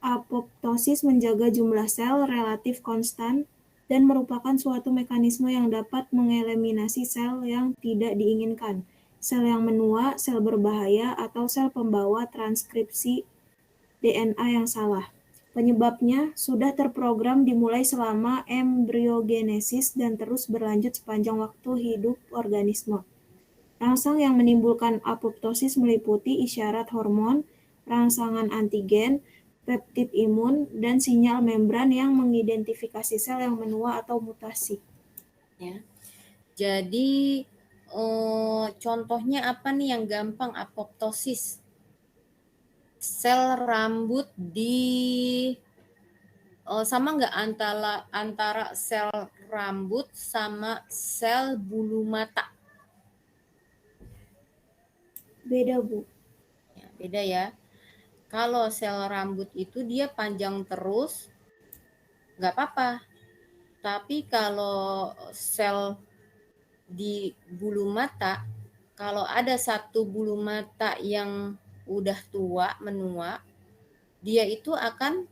Apoptosis menjaga jumlah sel relatif konstan dan merupakan suatu mekanisme yang dapat mengeliminasi sel yang tidak diinginkan, sel yang menua, sel berbahaya, atau sel pembawa transkripsi DNA yang salah. Penyebabnya sudah terprogram dimulai selama embriogenesis dan terus berlanjut sepanjang waktu hidup organisme. Rangsang yang menimbulkan apoptosis meliputi isyarat hormon, rangsangan antigen, peptid imun, dan sinyal membran yang mengidentifikasi sel yang menua atau mutasi. Ya. Jadi contohnya apa nih yang gampang apoptosis? Sel rambut sama nggak antara sel rambut sama sel bulu mata? Beda, Bu. Ya, beda ya. Kalau sel rambut itu dia panjang terus, nggak apa-apa. Tapi kalau sel di bulu mata, kalau ada satu bulu mata yang udah tua, menua, dia itu akan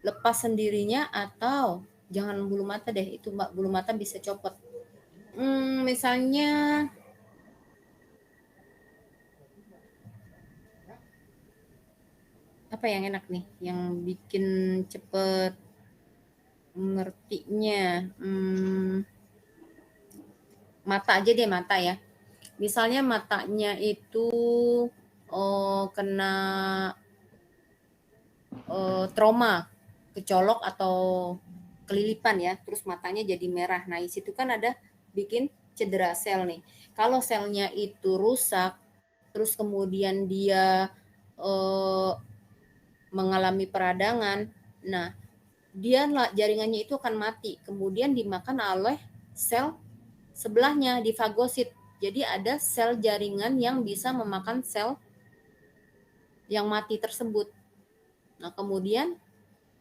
lepas sendirinya atau jangan bulu mata deh, itu bulu mata bisa copot. Misalnya apa yang enak nih, yang bikin cepet ngertinya. Mata aja deh, mata ya. Misalnya matanya itu kena trauma, kecolok atau kelilipan ya, terus matanya jadi merah. Nah, di situ kan ada bikin cedera sel nih. Kalau selnya itu rusak, terus kemudian dia mengalami peradangan, nah dia jaringannya itu akan mati, kemudian dimakan oleh sel sebelahnya di fagosit. Jadi ada sel jaringan yang bisa memakan sel yang mati tersebut. Nah, kemudian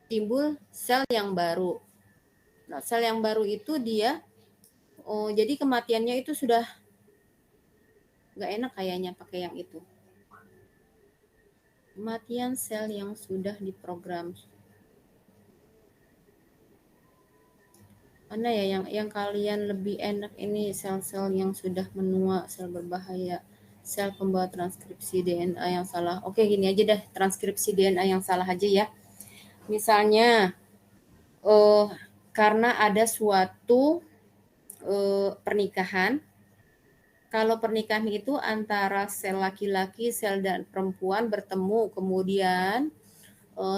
timbul sel yang baru. Nah, sel yang baru itu dia jadi kematiannya itu sudah nggak enak kayaknya pakai yang itu. Kematian sel yang sudah diprogram. Mana ya yang kalian lebih enak ini, sel-sel yang sudah menua, sel berbahaya, sel pembawa transkripsi DNA yang salah. Oke, gini aja deh, transkripsi DNA yang salah aja ya. Misalnya karena ada suatu pernikahan. Kalau pernikahan itu antara sel laki-laki, sel dan perempuan bertemu, kemudian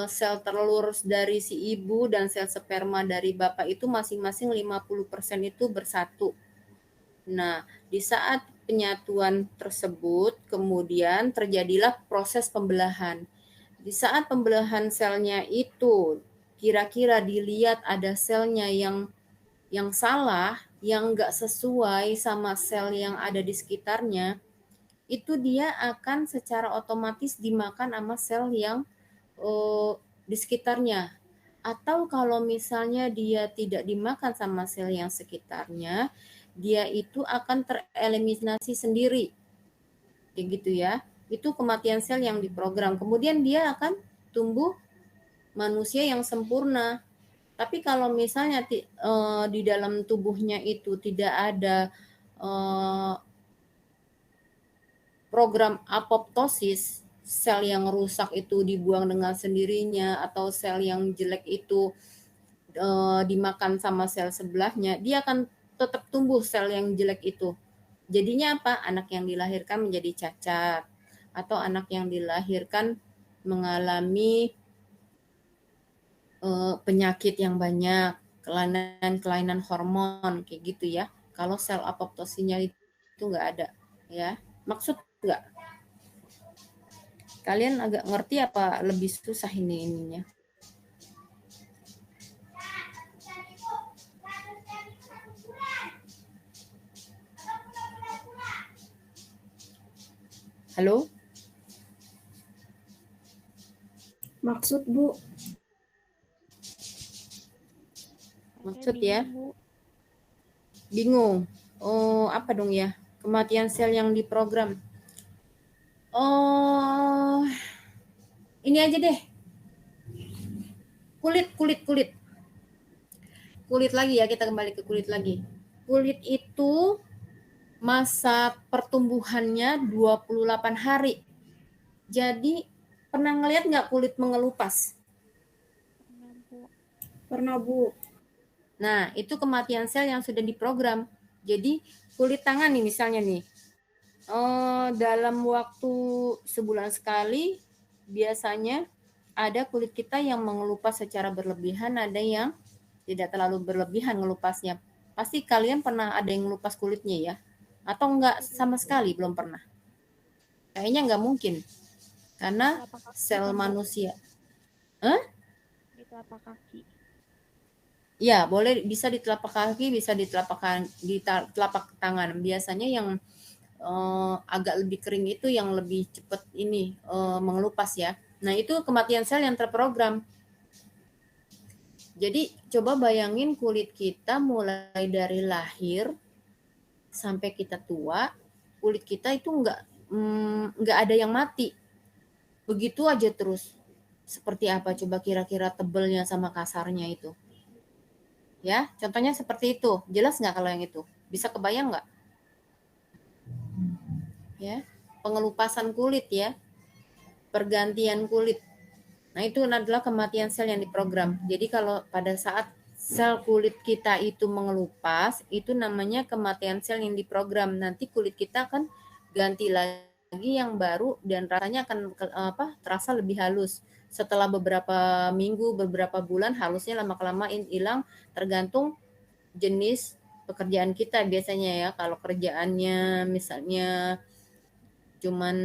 sel telur dari si ibu dan sel sperma dari bapak itu masing-masing 50% itu bersatu. Nah, di saat penyatuan tersebut kemudian terjadilah proses pembelahan. Di saat pembelahan selnya itu kira-kira dilihat ada selnya yang salah, yang enggak sesuai sama sel yang ada di sekitarnya, itu dia akan secara otomatis dimakan sama sel yang di sekitarnya. Atau kalau misalnya dia tidak dimakan sama sel yang sekitarnya, dia itu akan tereliminasi sendiri. Kayak gitu ya. Itu kematian sel yang diprogram. Kemudian dia akan tumbuh manusia yang sempurna. Tapi kalau misalnya di dalam tubuhnya itu tidak ada program apoptosis, sel yang rusak itu dibuang dengan sendirinya atau sel yang jelek itu dimakan sama sel sebelahnya, dia akan tetap tumbuh sel yang jelek itu. Jadinya apa? Anak yang dilahirkan menjadi cacat atau anak yang dilahirkan mengalami penyakit yang banyak, kelainan hormon kayak gitu ya. Kalau sel apoptosinya itu nggak ada ya. Maksud nggak? Kalian agak ngerti apa lebih susah ininya? Halo? Maksud, Bu? Maksud ya? Bingung. Oh, apa dong ya? Kematian sel yang diprogram. Oh, ini aja deh. Kulit lagi ya, kita kembali ke kulit lagi. Kulit itu masa pertumbuhannya 28 hari. Jadi pernah ngeliat nggak kulit mengelupas? Pernah, Bu. Nah, itu kematian sel yang sudah diprogram. Jadi kulit tangan nih misalnya nih, dalam waktu sebulan sekali biasanya ada kulit kita yang mengelupas secara berlebihan, ada yang tidak terlalu berlebihan ngelupasnya. Pasti kalian pernah ada yang ngelupas kulitnya ya? Atau enggak sama sekali belum pernah? Kayaknya enggak mungkin. Karena sel manusia. Di telapak kaki. Ya, boleh bisa di telapak kaki, bisa di telapak tangan. Biasanya yang agak lebih kering itu yang lebih cepat ini mengelupas ya. Nah, itu kematian sel yang terprogram. Jadi coba bayangin kulit kita mulai dari lahir sampai kita tua, kulit kita itu nggak ada yang mati. Begitu aja terus. Seperti apa coba kira-kira tebelnya sama kasarnya itu? Ya, contohnya seperti itu. Jelas nggak kalau yang itu? Bisa kebayang nggak? Ya, pengelupasan kulit ya, pergantian kulit. Nah, itu adalah kematian sel yang diprogram. Jadi kalau pada saat sel kulit kita itu mengelupas, itu namanya kematian sel yang diprogram. Nanti kulit kita akan ganti lagi yang baru dan rasanya akan terasa lebih halus. Setelah beberapa minggu, beberapa bulan, halusnya lama-kelamaan hilang, tergantung jenis pekerjaan kita biasanya ya. Kalau kerjaannya misalnya cuman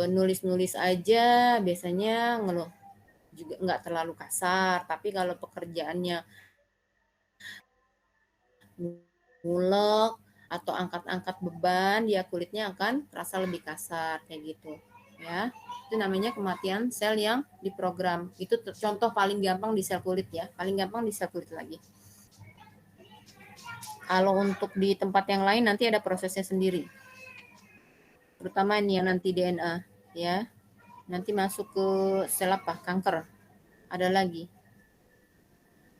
nulis-nulis aja, biasanya ngeluh juga nggak terlalu kasar. Tapi kalau pekerjaannya ngulek atau angkat-angkat beban, ya kulitnya akan terasa lebih kasar kayak gitu ya. Itu namanya kematian sel yang diprogram. Itu contoh paling gampang di sel kulit ya, paling gampang di sel kulit lagi. Kalau untuk di tempat yang lain nanti ada prosesnya sendiri, terutama ini yang nanti DNA ya, nanti masuk ke sel apa, kanker, ada lagi.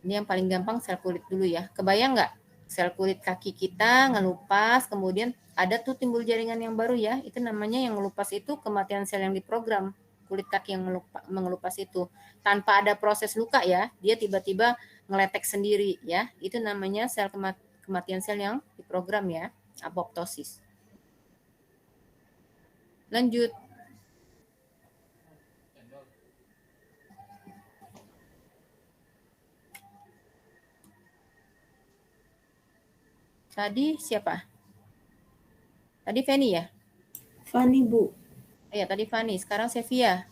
Ini yang paling gampang sel kulit dulu ya. Kebayang nggak sel kulit kaki kita ngelupas, kemudian ada tuh timbul jaringan yang baru ya, itu namanya yang ngelupas itu kematian sel yang diprogram. Kulit kaki yang mengelupas itu tanpa ada proses luka ya, dia tiba-tiba ngeletek sendiri ya, itu namanya sel kematian sel yang diprogram ya, apoptosis. Lanjut. Tadi siapa? Tadi Feni ya? Fani, Bu. Iya, tadi Fani. Sekarang Sevia.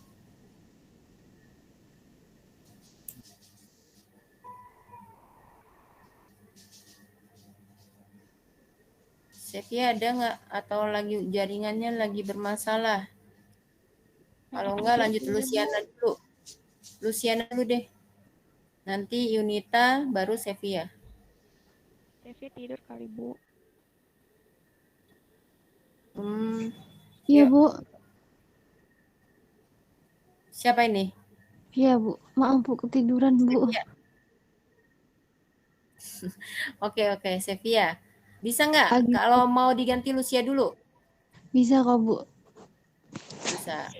Sevia ada nggak? Atau lagi jaringannya lagi bermasalah? Kalau enggak lanjut Luciana dulu. Luciana dulu deh. Nanti Yunita, baru Sevia. Sevia tidur kali, Bu. Iya, Yuk. Bu. Siapa ini? Iya, Bu. Maaf, Bu. Ketiduran, Bu. Oke, Sevia. Bisa nggak kalau mau diganti Lucia dulu? Bisa kok, Bu. Bisa.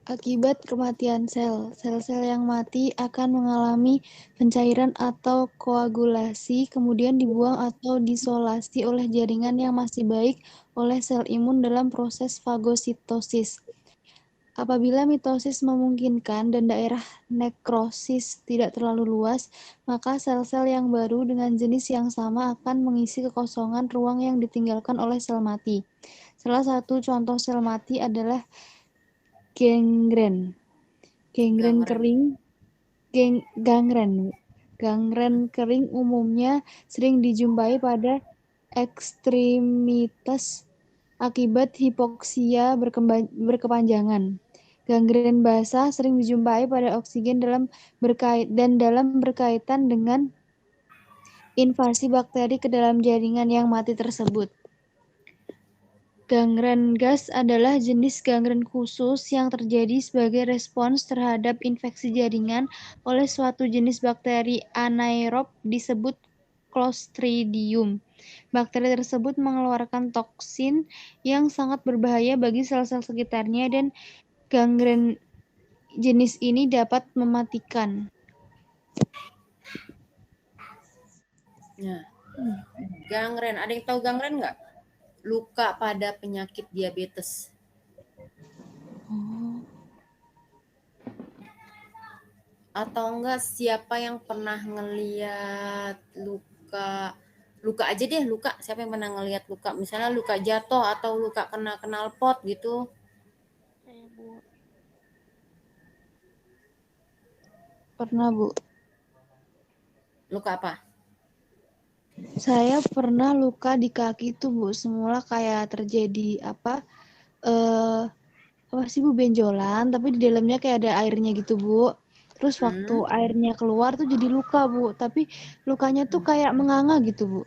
Akibat kematian sel, sel-sel yang mati akan mengalami pencairan atau koagulasi, kemudian dibuang atau disolasi oleh jaringan yang masih baik oleh sel imun dalam proses fagositosis. Apabila mitosis memungkinkan dan daerah nekrosis tidak terlalu luas, maka sel-sel yang baru dengan jenis yang sama akan mengisi kekosongan ruang yang ditinggalkan oleh sel mati. Salah satu contoh sel mati adalah gangren. Gangren kering umumnya sering dijumpai pada ekstremitas akibat hipoksia berkepanjangan. Gangren basah sering dijumpai pada oksigen dalam berkaitan dengan invasi bakteri ke dalam jaringan yang mati tersebut. Gangren gas adalah jenis gangren khusus yang terjadi sebagai respons terhadap infeksi jaringan oleh suatu jenis bakteri anaerob disebut Clostridium. Bakteri tersebut mengeluarkan toksin yang sangat berbahaya bagi sel-sel sekitarnya dan gangren jenis ini dapat mematikan. Nah, gangren. Ada yang tahu gangren nggak? Luka pada penyakit diabetes. Atau enggak siapa yang pernah ngeliat luka aja deh, luka. Siapa yang pernah ngeliat luka? Misalnya luka jatuh atau luka kena knalpot gitu. Saya, Bu. Pernah, Bu. Luka apa? Saya pernah luka di kaki itu, Bu. Semula kayak terjadi apa sih, Bu, benjolan, tapi di dalamnya kayak ada airnya gitu, Bu. Terus waktu airnya keluar tuh jadi luka, Bu. Tapi lukanya tuh kayak menganga gitu, Bu.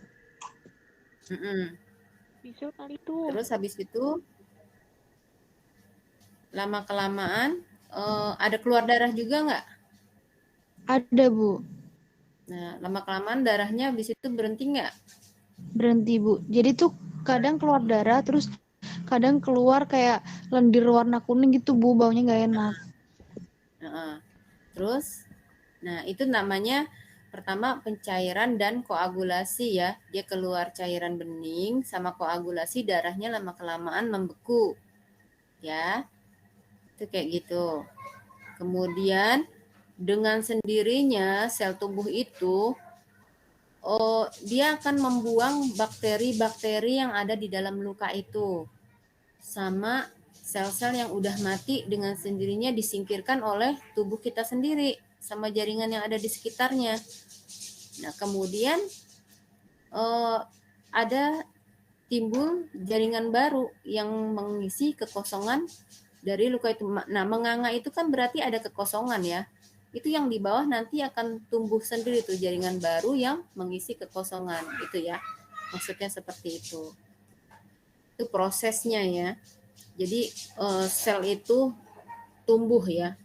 Bisul kali itu. Terus habis itu lama kelamaan ada keluar darah juga nggak? Ada, Bu. Nah, lama kelamaan darahnya habis itu berhenti nggak? Berhenti, Bu. Jadi tuh kadang keluar darah, terus kadang keluar kayak lendir warna kuning gitu, Bu. Baunya nggak enak. Terus, nah itu namanya pertama pencairan dan koagulasi ya. Dia keluar cairan bening sama koagulasi, darahnya lama kelamaan membeku. Ya, itu kayak gitu. Kemudian dengan sendirinya sel tubuh itu dia akan membuang bakteri-bakteri yang ada di dalam luka itu. Sama sel-sel yang udah mati dengan sendirinya disingkirkan oleh tubuh kita sendiri sama jaringan yang ada di sekitarnya. Nah, kemudian ada timbul jaringan baru yang mengisi kekosongan dari luka itu. Nah, menganga itu kan berarti ada kekosongan ya. Itu yang di bawah nanti akan tumbuh sendiri tuh jaringan baru yang mengisi kekosongan itu ya. Maksudnya seperti itu. Itu prosesnya ya. Jadi sel itu tumbuh ya.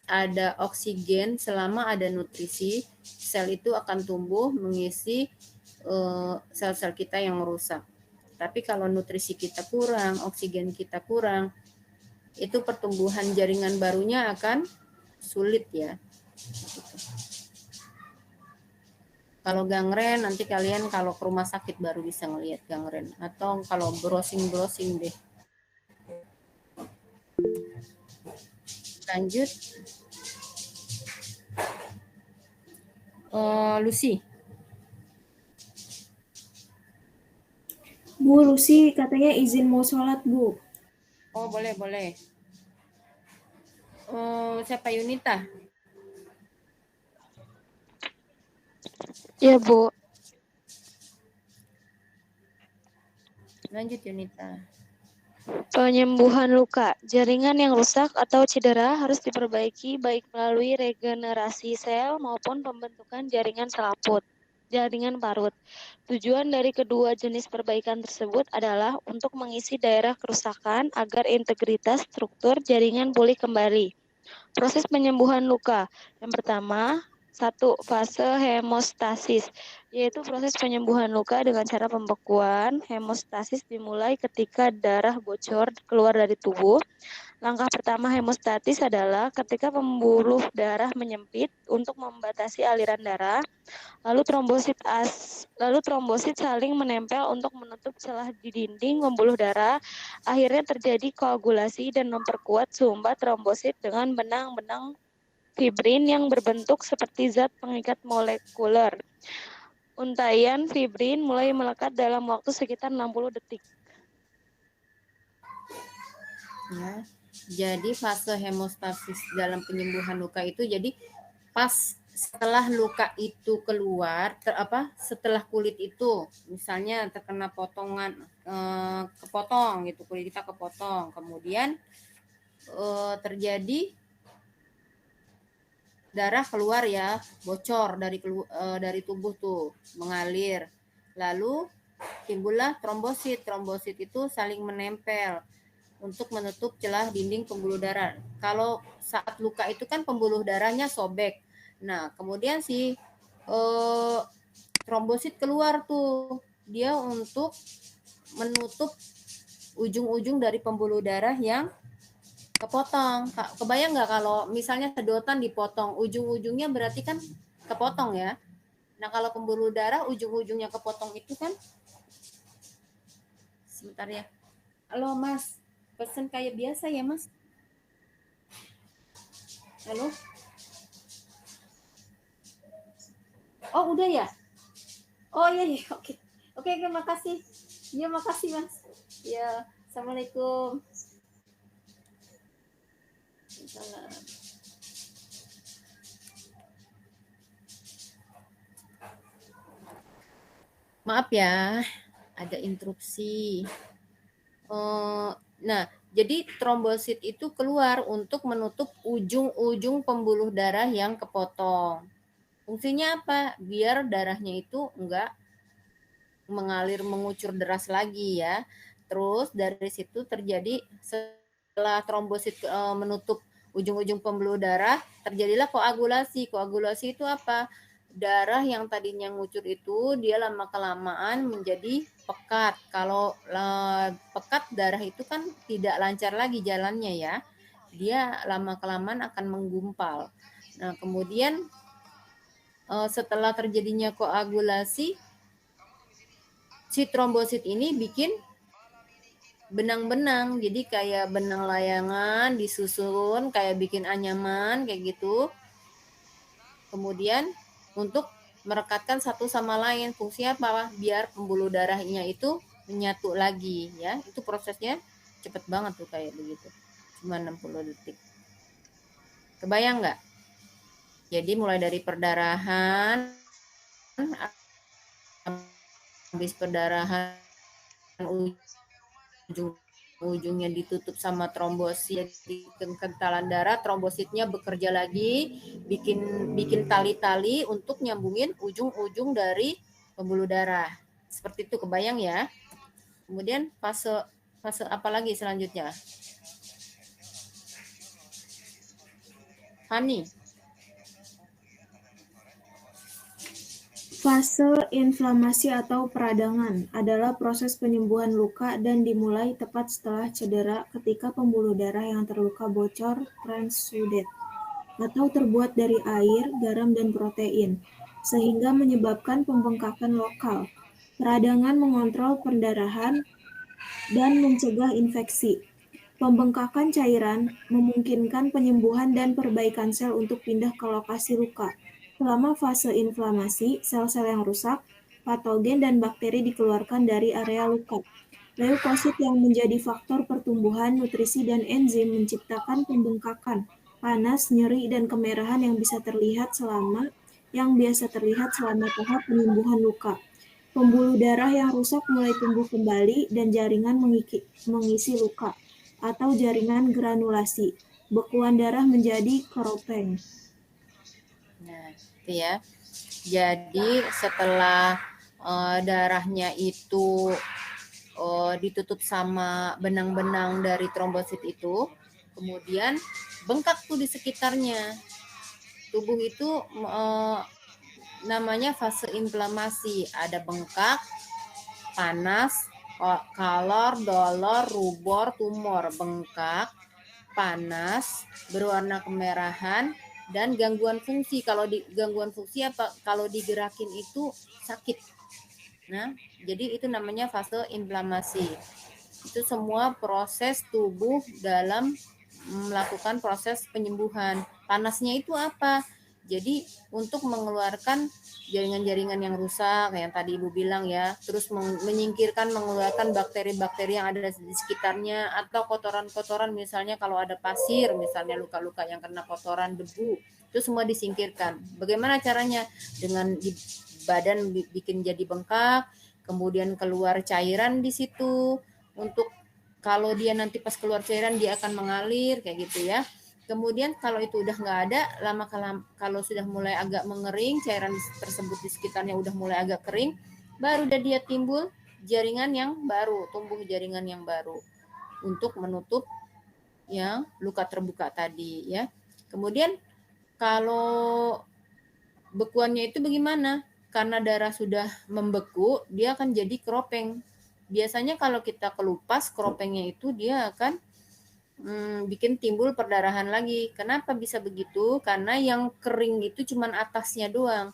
Ada oksigen, selama ada nutrisi, sel itu akan tumbuh mengisi sel-sel kita yang rusak. Tapi kalau nutrisi kita kurang, oksigen kita kurang, itu pertumbuhan jaringan barunya akan sulit ya. Kalau gangren nanti kalian kalau ke rumah sakit baru bisa ngelihat gangren, atau kalau browsing deh. Lanjut. Lucy. Bu, Lucy katanya izin mau sholat, Bu. Oh, boleh. Siapa, Yunita? Ya, Bu. Lanjut, Yunita. Penyembuhan luka. Jaringan yang rusak atau cedera harus diperbaiki baik melalui regenerasi sel maupun pembentukan jaringan parut. Tujuan dari kedua jenis perbaikan tersebut adalah untuk mengisi daerah kerusakan agar integritas struktur jaringan pulih kembali. Proses penyembuhan luka. Yang pertama, 1. Fase hemostasis, yaitu proses penyembuhan luka dengan cara pembekuan. Hemostasis dimulai ketika darah bocor keluar dari tubuh. Langkah pertama hemostatis adalah ketika pembuluh darah menyempit untuk membatasi aliran darah. Lalu trombosit saling menempel untuk menutup celah di dinding pembuluh darah. Akhirnya terjadi koagulasi dan memperkuat sumbat trombosit dengan benang-benang fibrin yang berbentuk seperti zat pengikat molekuler. Untaian fibrin mulai melekat dalam waktu sekitar 60 detik. Ya. Jadi fase hemostasis dalam penyembuhan luka itu jadi pas setelah luka itu keluar, setelah kulit itu misalnya terkena potongan, kepotong gitu, kulit kita kepotong, kemudian terjadi darah keluar ya, bocor dari tubuh tuh, mengalir. Lalu timbullah trombosit. Trombosit itu saling menempel untuk menutup celah dinding pembuluh darah. Kalau saat luka itu kan pembuluh darahnya sobek. Nah, kemudian si trombosit keluar tuh. Dia untuk menutup ujung-ujung dari pembuluh darah yang kepotong. Kebayang nggak kalau misalnya sedotan dipotong, ujung-ujungnya berarti kan kepotong ya. Nah, kalau pembuluh darah ujung-ujungnya kepotong itu kan, sebentar ya. Halo Mas, pesen kayak biasa ya Mas? Halo? Oh udah ya? Oh iya, iya. Oke. Oke, makasih. Ya makasih Mas. Ya, Assalamualaikum. Salam. Maaf ya, ada interupsi. Nah, jadi trombosit itu keluar untuk menutup ujung-ujung pembuluh darah yang kepotong. Fungsinya apa? Biar darahnya itu enggak mengalir mengucur deras lagi ya. Terus dari situ terjadi setelah trombosit menutup ujung-ujung pembuluh darah, terjadilah koagulasi. Koagulasi itu apa? Darah yang tadinya ngucur itu dia lama-kelamaan menjadi pekat. Kalau pekat darah itu kan tidak lancar lagi jalannya ya. Dia lama-kelamaan akan menggumpal. Nah, kemudian setelah terjadinya koagulasi, si trombosit ini bikin benang-benang, jadi kayak benang layangan disusun kayak bikin anyaman kayak gitu. Kemudian untuk merekatkan satu sama lain, fungsinya apa? Biar pembuluh darahnya itu menyatu lagi ya. Itu prosesnya cepet banget tuh kayak begitu, cuma 60 detik. Kebayang nggak? Jadi mulai dari perdarahan, habis perdarahan ujungnya ditutup sama trombosit, jadi kekentalan darah, trombositnya bekerja lagi, bikin tali-tali untuk nyambungin ujung-ujung dari pembuluh darah. Seperti itu, kebayang ya. Kemudian fase apa lagi selanjutnya? Hani. Fase inflamasi atau peradangan adalah proses penyembuhan luka dan dimulai tepat setelah cedera ketika pembuluh darah yang terluka bocor, transuded, atau terbuat dari air, garam, dan protein, sehingga menyebabkan pembengkakan lokal. Peradangan mengontrol pendarahan dan mencegah infeksi. Pembengkakan cairan memungkinkan penyembuhan dan perbaikan sel untuk pindah ke lokasi luka. Selama fase inflamasi, sel-sel yang rusak, patogen dan bakteri dikeluarkan dari area luka. Leukosit yang menjadi faktor pertumbuhan, nutrisi, dan enzim menciptakan pembengkakan, panas, nyeri, dan kemerahan yang biasa terlihat selama tahap penyembuhan luka. Pembuluh darah yang rusak mulai tumbuh kembali dan jaringan mengisi luka, atau jaringan granulasi. Bekuan darah menjadi keropeng. Nah, itu ya. Jadi setelah darahnya itu ditutup sama benang-benang dari trombosit itu, kemudian bengkak tuh di sekitarnya. Tubuh itu namanya fase inflamasi. Ada bengkak, panas, kalor, dolor, rubor, tumor. Bengkak, panas, berwarna kemerahan, dan gangguan fungsi. Kalau di gangguan fungsi apa? Kalau digerakin itu sakit. Nah, jadi itu namanya fase inflamasi. Itu semua proses tubuh dalam melakukan proses penyembuhan. Panasnya itu apa? Jadi untuk mengeluarkan jaringan-jaringan yang rusak, yang tadi Ibu bilang ya, terus menyingkirkan, mengeluarkan bakteri-bakteri yang ada di sekitarnya, atau kotoran-kotoran, misalnya kalau ada pasir, misalnya luka-luka yang kena kotoran, debu, itu semua disingkirkan. Bagaimana caranya? Dengan di badan bikin jadi bengkak, kemudian keluar cairan di situ, untuk kalau dia nanti pas keluar cairan dia akan mengalir kayak gitu ya. Kemudian kalau itu udah nggak ada, kalau sudah mulai agak mengering, cairan tersebut di sekitarnya udah mulai agak kering, baru dia timbul jaringan yang baru, tumbuh jaringan yang baru untuk menutup yang luka terbuka tadi ya. Kemudian kalau bekuannya itu bagaimana? Karena darah sudah membeku, dia akan jadi keropeng. Biasanya kalau kita kelupas keropengnya itu dia akan bikin timbul perdarahan lagi. Kenapa bisa begitu? Karena yang kering itu cuma atasnya doang.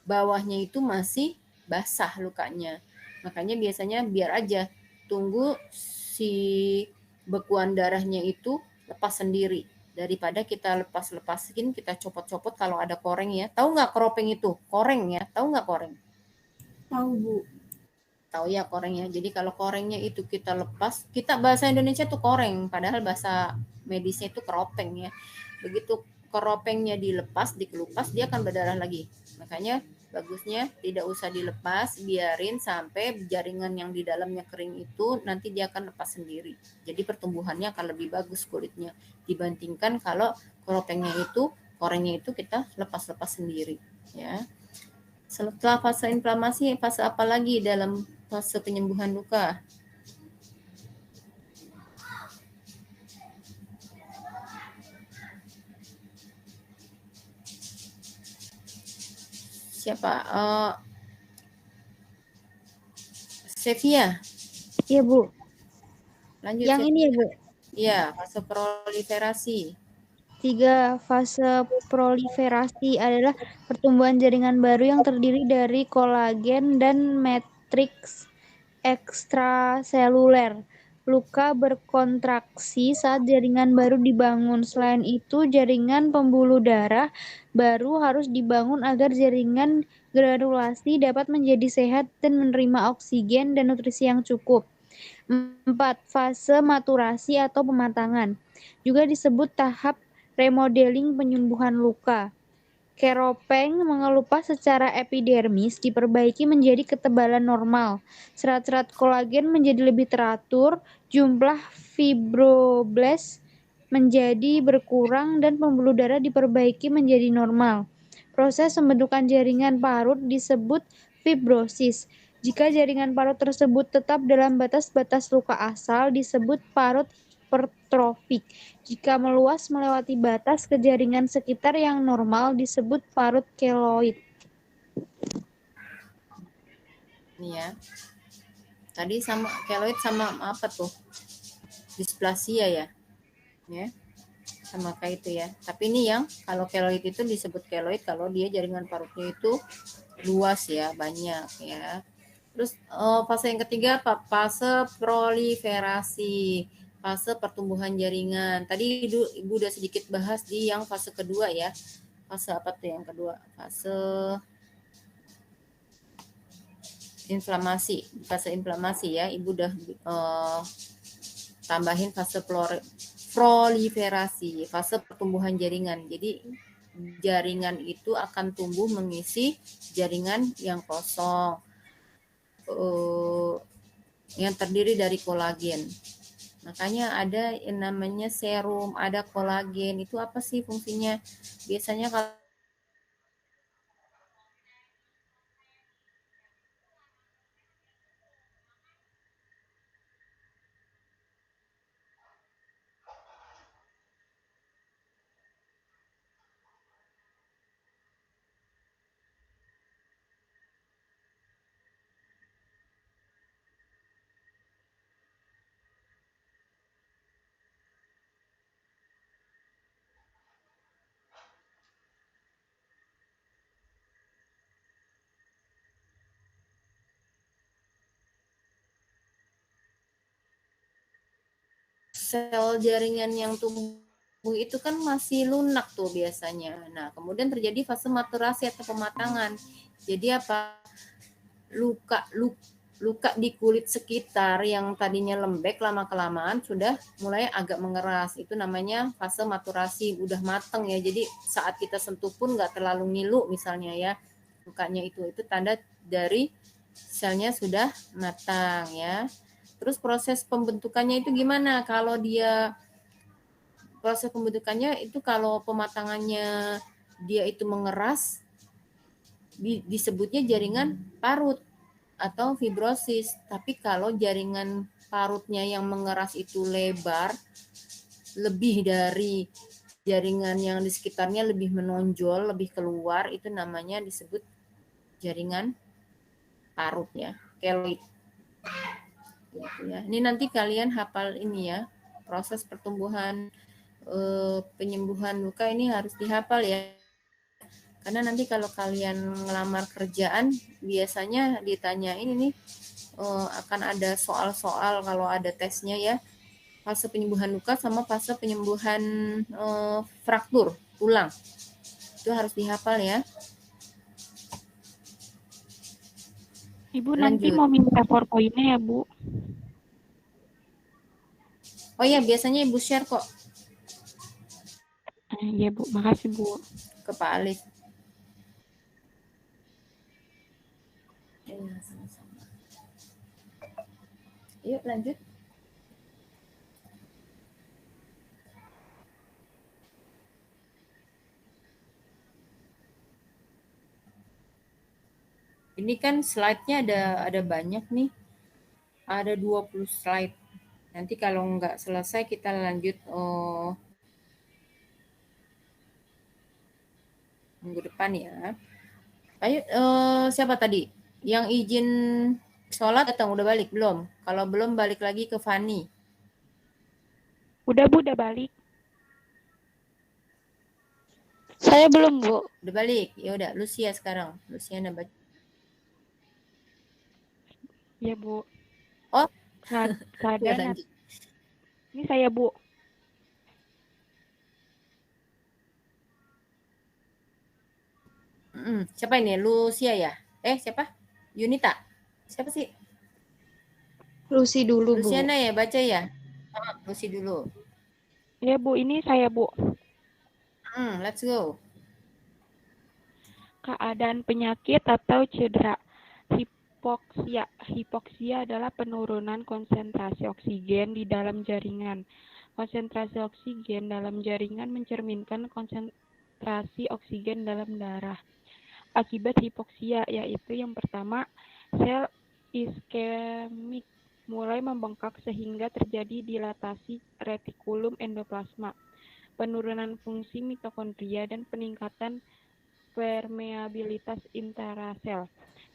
Bawahnya itu masih basah lukanya. Makanya biasanya biar aja tunggu si bekuan darahnya itu lepas sendiri. Daripada kita lepas-lepasin, kita copot-copot kalau ada koreng ya. Tahu nggak keropeng itu? Koreng ya, tahu nggak koreng? Tahu, Bu. Tahu ya korengnya. Jadi kalau korengnya itu kita lepas, kita bahasa Indonesia tuh koreng, padahal bahasa medisnya itu keropeng ya. Begitu keropengnya dilepas, dikelupas, dia akan berdarah lagi. Makanya bagusnya tidak usah dilepas, biarin sampai jaringan yang di dalamnya kering itu nanti dia akan lepas sendiri. Jadi pertumbuhannya akan lebih bagus kulitnya dibandingkan kalau keropengnya itu, korengnya itu kita lepas-lepas sendiri ya. Setelah fase inflamasi, fase apa lagi dalam fase penyembuhan luka? Siapa? Sevia. Iya, Bu. Lanjut. Yang ini ya, Bu. Iya, fase proliferasi. 3 fase proliferasi adalah pertumbuhan jaringan baru yang terdiri dari kolagen dan matriks ekstraseluler. Luka berkontraksi saat jaringan baru dibangun. Selain itu, jaringan pembuluh darah baru harus dibangun agar jaringan granulasi dapat menjadi sehat dan menerima oksigen dan nutrisi yang cukup. 4. Fase maturasi atau pematangan. Juga disebut tahap remodeling penyembuhan luka. Keropeng mengelupas secara epidermis diperbaiki menjadi ketebalan normal. Serat-serat kolagen menjadi lebih teratur, jumlah fibroblast menjadi berkurang dan pembuluh darah diperbaiki menjadi normal. Proses pembentukan jaringan parut disebut fibrosis. Jika jaringan parut tersebut tetap dalam batas-batas luka asal disebut parut hipertrofik. Jika meluas melewati batas ke jaringan sekitar yang normal disebut parut keloid. Ini ya. Tadi sama keloid sama apa tuh? Displasia ya. Ya. Sama kayak itu ya. Tapi ini yang kalau keloid itu disebut keloid kalau dia jaringan parutnya itu luas ya, banyak ya. Terus fase yang ketiga apa? Fase proliferasi, fase pertumbuhan jaringan. Tadi Ibu udah sedikit bahas di yang fase kedua ya. Fase apa tuh yang kedua? Fase inflamasi. Fase inflamasi ya. Ibu udah tambahin fase proliferasi, fase pertumbuhan jaringan. Jadi jaringan itu akan tumbuh mengisi jaringan yang kosong. Yang terdiri dari kolagen. Makanya ada yang namanya serum, ada kolagen. Itu apa sih fungsinya? Biasanya kalau sel jaringan yang tumbuh itu kan masih lunak tuh biasanya. Nah, kemudian terjadi fase maturasi atau pematangan. Jadi apa? Luka di kulit sekitar yang tadinya lembek lama-kelamaan sudah mulai agak mengeras. Itu namanya fase maturasi, udah mateng ya. Jadi saat kita sentuh pun nggak terlalu ngilu misalnya ya. Lukanya itu tanda dari selnya sudah matang ya. Terus proses pembentukannya itu gimana? Kalau dia proses pembentukannya itu kalau pematangannya dia itu mengeras disebutnya jaringan parut. atau fibrosis. Tapi kalau jaringan parutnya yang mengeras itu lebar, lebih dari jaringan yang di sekitarnya lebih menonjol, lebih keluar, itu namanya disebut jaringan parut ya, keloid. Gitu ya. Ini nanti kalian hafal ini ya, proses pertumbuhan penyembuhan luka ini harus dihafal ya. Karena nanti kalau kalian ngelamar kerjaan biasanya ditanyain ini akan ada soal-soal kalau ada tesnya ya. Fase penyembuhan luka sama fase penyembuhan fraktur tulang. Itu harus dihafal ya. Ibu nanti Lanjut. mau minta PowerPoint-nya ya, Bu? Oh ya, biasanya Ibu share kok Iya, Bu. Makasih, Bu. ke Pak Alif. Ya, sama-sama. Yuk lanjut. Ini kan slide-nya ada banyak nih. Ada 20 slide. Nanti kalau nggak selesai kita lanjut minggu depan ya. Ayo, siapa tadi? Yang izin sholat datang udah balik belum? Kalau belum balik lagi ke Fani. Udah, Bu. Udah balik. Saya belum, Bu. Udah balik. Ya udah, Lucia sekarang. Lucia baca. Iya, Bu. Oh, Keadaan lanjut. ini saya, Bu. Siapa ini? Lucia ya? Siapa? Yunita. Siapa sih? Lucy dulu, Bu. Luciana ya, baca ya. Lucy dulu. Iya, Bu. Ini saya, Bu. Let's go. Keadaan penyakit atau cedera. Hipoksia. Hipoksia adalah penurunan konsentrasi oksigen di dalam jaringan. Konsentrasi oksigen dalam jaringan mencerminkan konsentrasi oksigen dalam darah. Akibat hipoksia yaitu yang pertama, sel iskemik mulai membengkak sehingga terjadi dilatasi retikulum endoplasma, penurunan fungsi mitokondria dan peningkatan permeabilitas intrasel.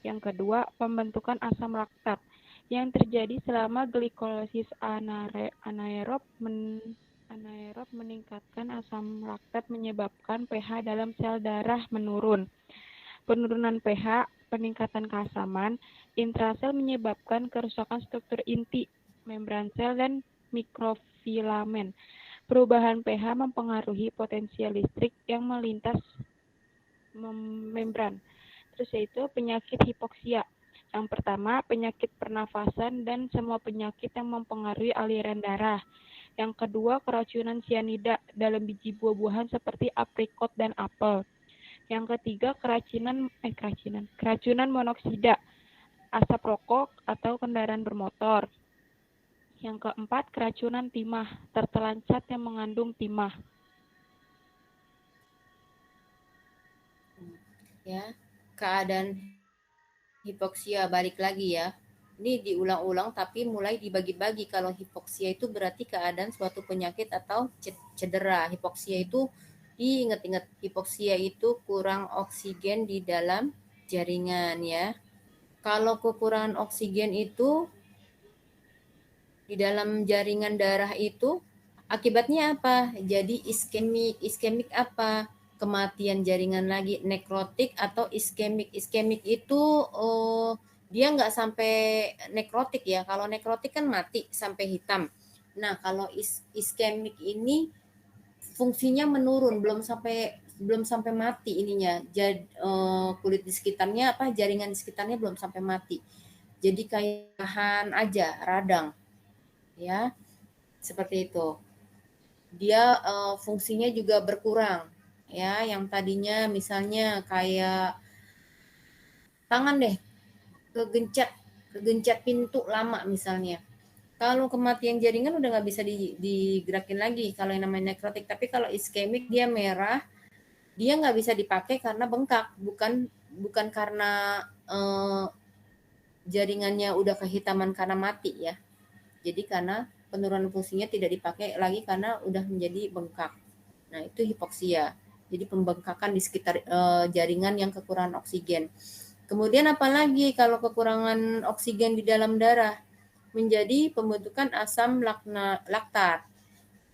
Yang kedua, pembentukan asam laktat yang terjadi selama glikolisis anaerob meningkatkan asam laktat menyebabkan pH dalam sel darah menurun. Penurunan pH, peningkatan keasaman intrasel menyebabkan kerusakan struktur inti, membran sel, dan mikrofilamen. Perubahan pH mempengaruhi potensial listrik yang melintas membran. Terus yaitu penyakit hipoksia. Yang pertama, penyakit pernafasan dan semua penyakit yang mempengaruhi aliran darah. Yang kedua, keracunan sianida dalam biji buah-buahan seperti aprikot dan apel. Yang ketiga, keracunan monoksida, asap rokok atau kendaraan bermotor. Yang keempat, keracunan timah, tertelan cat yang mengandung timah. Ya, keadaan hipoksia balik lagi ya. Ini diulang-ulang tapi mulai dibagi-bagi. Kalau hipoksia itu berarti keadaan suatu penyakit atau cedera. Hipoksia itu diingat-ingat, hipoksia itu kurang oksigen di dalam jaringan ya. Kalau kekurangan oksigen itu di dalam jaringan darah itu akibatnya apa? Jadi iskemik. Iskemik apa? Kematian jaringan lagi, nekrotik atau iskemik. Iskemik itu dia nggak sampai nekrotik ya. Kalau nekrotik kan mati sampai hitam. Nah, kalau iskemik ini fungsinya menurun, belum sampai mati ininya. Kulit di sekitarnya jaringan di sekitarnya belum sampai mati. Jadi kayak tahan aja, radang. Ya. Seperti itu. Dia fungsinya juga berkurang. Ya, yang tadinya misalnya kayak tangan deh kegencet pintu lama misalnya. Kalau kematian jaringan udah nggak bisa digerakin lagi kalau yang namanya nekrotik. Tapi kalau iskemik dia merah, dia nggak bisa dipakai karena bengkak, bukan karena jaringannya udah kehitaman karena mati ya. Jadi karena penurunan fungsinya tidak dipakai lagi karena udah menjadi bengkak. Nah, itu hipoksia. Jadi pembengkakan di sekitar jaringan yang kekurangan oksigen. Kemudian apalagi kalau kekurangan oksigen di dalam darah? Menjadi pembentukan asam laktat.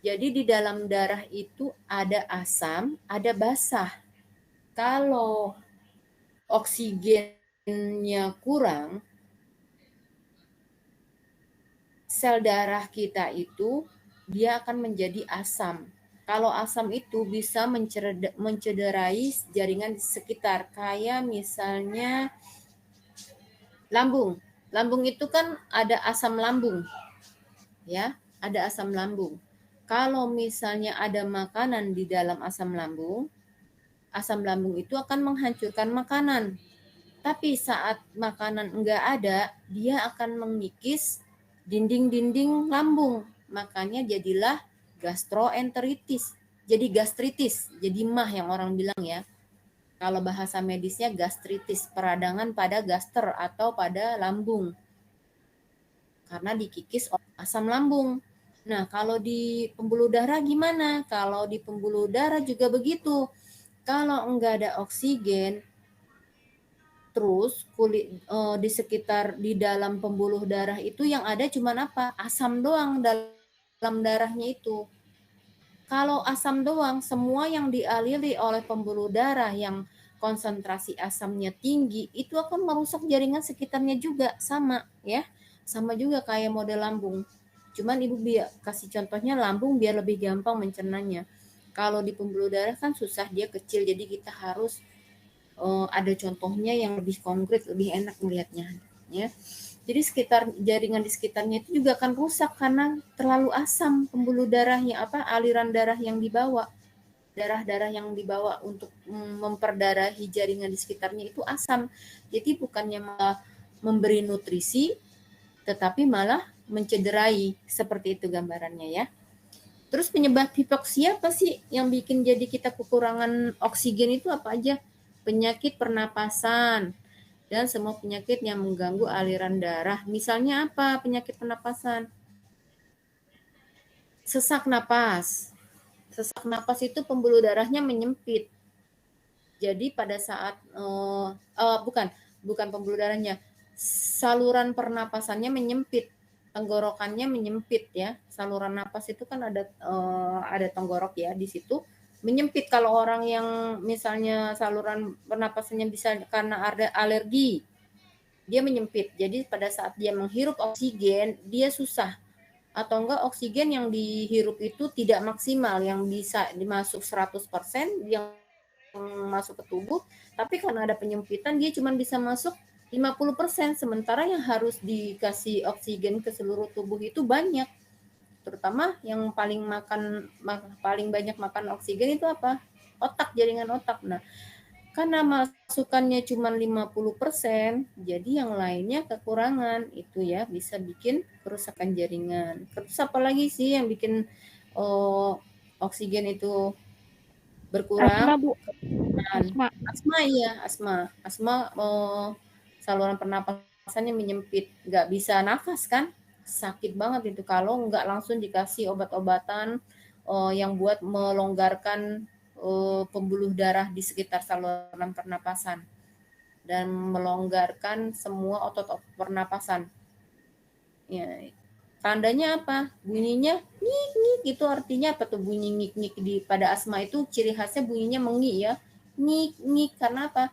Jadi di dalam darah itu ada asam, ada basah. Kalau oksigennya kurang, sel darah kita itu dia akan menjadi asam. Kalau asam itu bisa mencederai jaringan di sekitar, kayak misalnya lambung. Lambung itu kan ada asam lambung, ya, ada asam lambung. Kalau misalnya ada makanan di dalam asam lambung itu akan menghancurkan makanan. Tapi saat makanan enggak ada, dia akan mengikis dinding-dinding lambung. Makanya jadilah gastroenteritis. Jadi gastritis, jadi mah yang orang bilang ya. Kalau bahasa medisnya gastritis, peradangan pada gaster atau pada lambung. Karena dikikis asam lambung. Nah, kalau di pembuluh darah gimana? Kalau di pembuluh darah juga begitu. Kalau enggak ada oksigen, terus kulit di sekitar di dalam pembuluh darah itu yang ada cuma apa? Asam doang dalam darahnya itu. Kalau asam doang, semua yang dialiri oleh pembuluh darah yang konsentrasi asamnya tinggi itu akan merusak jaringan sekitarnya juga, sama ya. Sama juga kayak model lambung. Cuman Ibu kasih contohnya lambung biar lebih gampang mencernanya. Kalau di pembuluh darah kan susah, dia kecil, jadi kita harus ada contohnya yang lebih konkret, lebih enak melihatnya ya. Jadi jaringan di sekitarnya itu juga akan rusak karena terlalu asam pembuluh darahnya, aliran darah yang dibawa. Darah-darah yang dibawa untuk memperdarahi jaringan di sekitarnya itu asam. Jadi bukannya malah memberi nutrisi, tetapi malah mencederai. Seperti itu gambarannya ya. Terus penyebab hipoksia apa sih yang bikin jadi kita kekurangan oksigen itu apa aja? Penyakit pernapasan dan semua penyakit yang mengganggu aliran darah. Misalnya apa penyakit pernapasan? Sesak napas. Sesak napas itu pembuluh darahnya menyempit. Jadi pada saat bukan pembuluh darahnya, saluran pernapasannya menyempit, tenggorokannya menyempit ya. Saluran napas itu kan ada tenggorok ya di situ menyempit. Kalau orang yang misalnya saluran pernapasannya bisa karena ada alergi, dia menyempit. Jadi pada saat dia menghirup oksigen, dia susah. Atau enggak oksigen yang dihirup itu tidak maksimal, yang bisa dimasuk 100% yang masuk ke tubuh, tapi karena ada penyempitan dia cuma bisa masuk 50%, sementara yang harus dikasih oksigen ke seluruh tubuh itu banyak. Terutama yang paling banyak makan oksigen itu apa? Otak, jaringan otak. Nah, karena masukannya cuma 50%, jadi yang lainnya kekurangan. Itu ya bisa bikin kerusakan jaringan. Terus apa lagi sih yang bikin oksigen itu berkurang? Asma, Bu. Asma saluran pernapasannya menyempit, nggak bisa nafas kan, sakit banget itu kalau nggak langsung dikasih obat-obatan yang buat melonggarkan pembuluh darah di sekitar saluran pernapasan dan melonggarkan semua otot pernapasan. Ya, tandanya apa? Bunyinya ngik-ngik, itu artinya apa tuh bunyi ngik-ngik pada asma itu ciri khasnya bunyinya mengik ya. Ngik-ngik karena apa?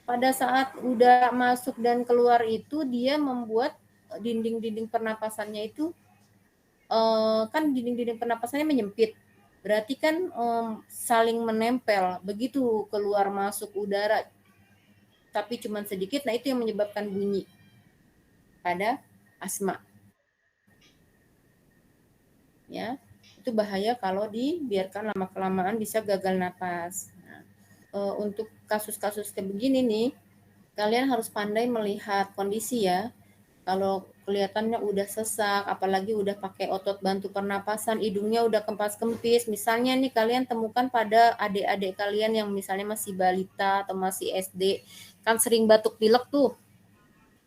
Pada saat udah masuk dan keluar itu dia membuat dinding-dinding pernapasannya itu kan dinding-dinding pernapasannya menyempit. Berarti kan saling menempel. Begitu keluar masuk udara tapi cuma sedikit, nah itu yang menyebabkan bunyi pada asma. Ya, itu bahaya kalau dibiarkan lama-kelamaan bisa gagal napas. Nah, untuk kasus-kasus kayak begini nih, kalian harus pandai melihat kondisi ya. Kalau kelihatannya udah sesak, apalagi udah pakai otot bantu pernapasan, hidungnya udah kempas-kempis, misalnya nih kalian temukan pada adik-adik kalian yang misalnya masih balita atau masih SD, kan sering batuk pilek tuh.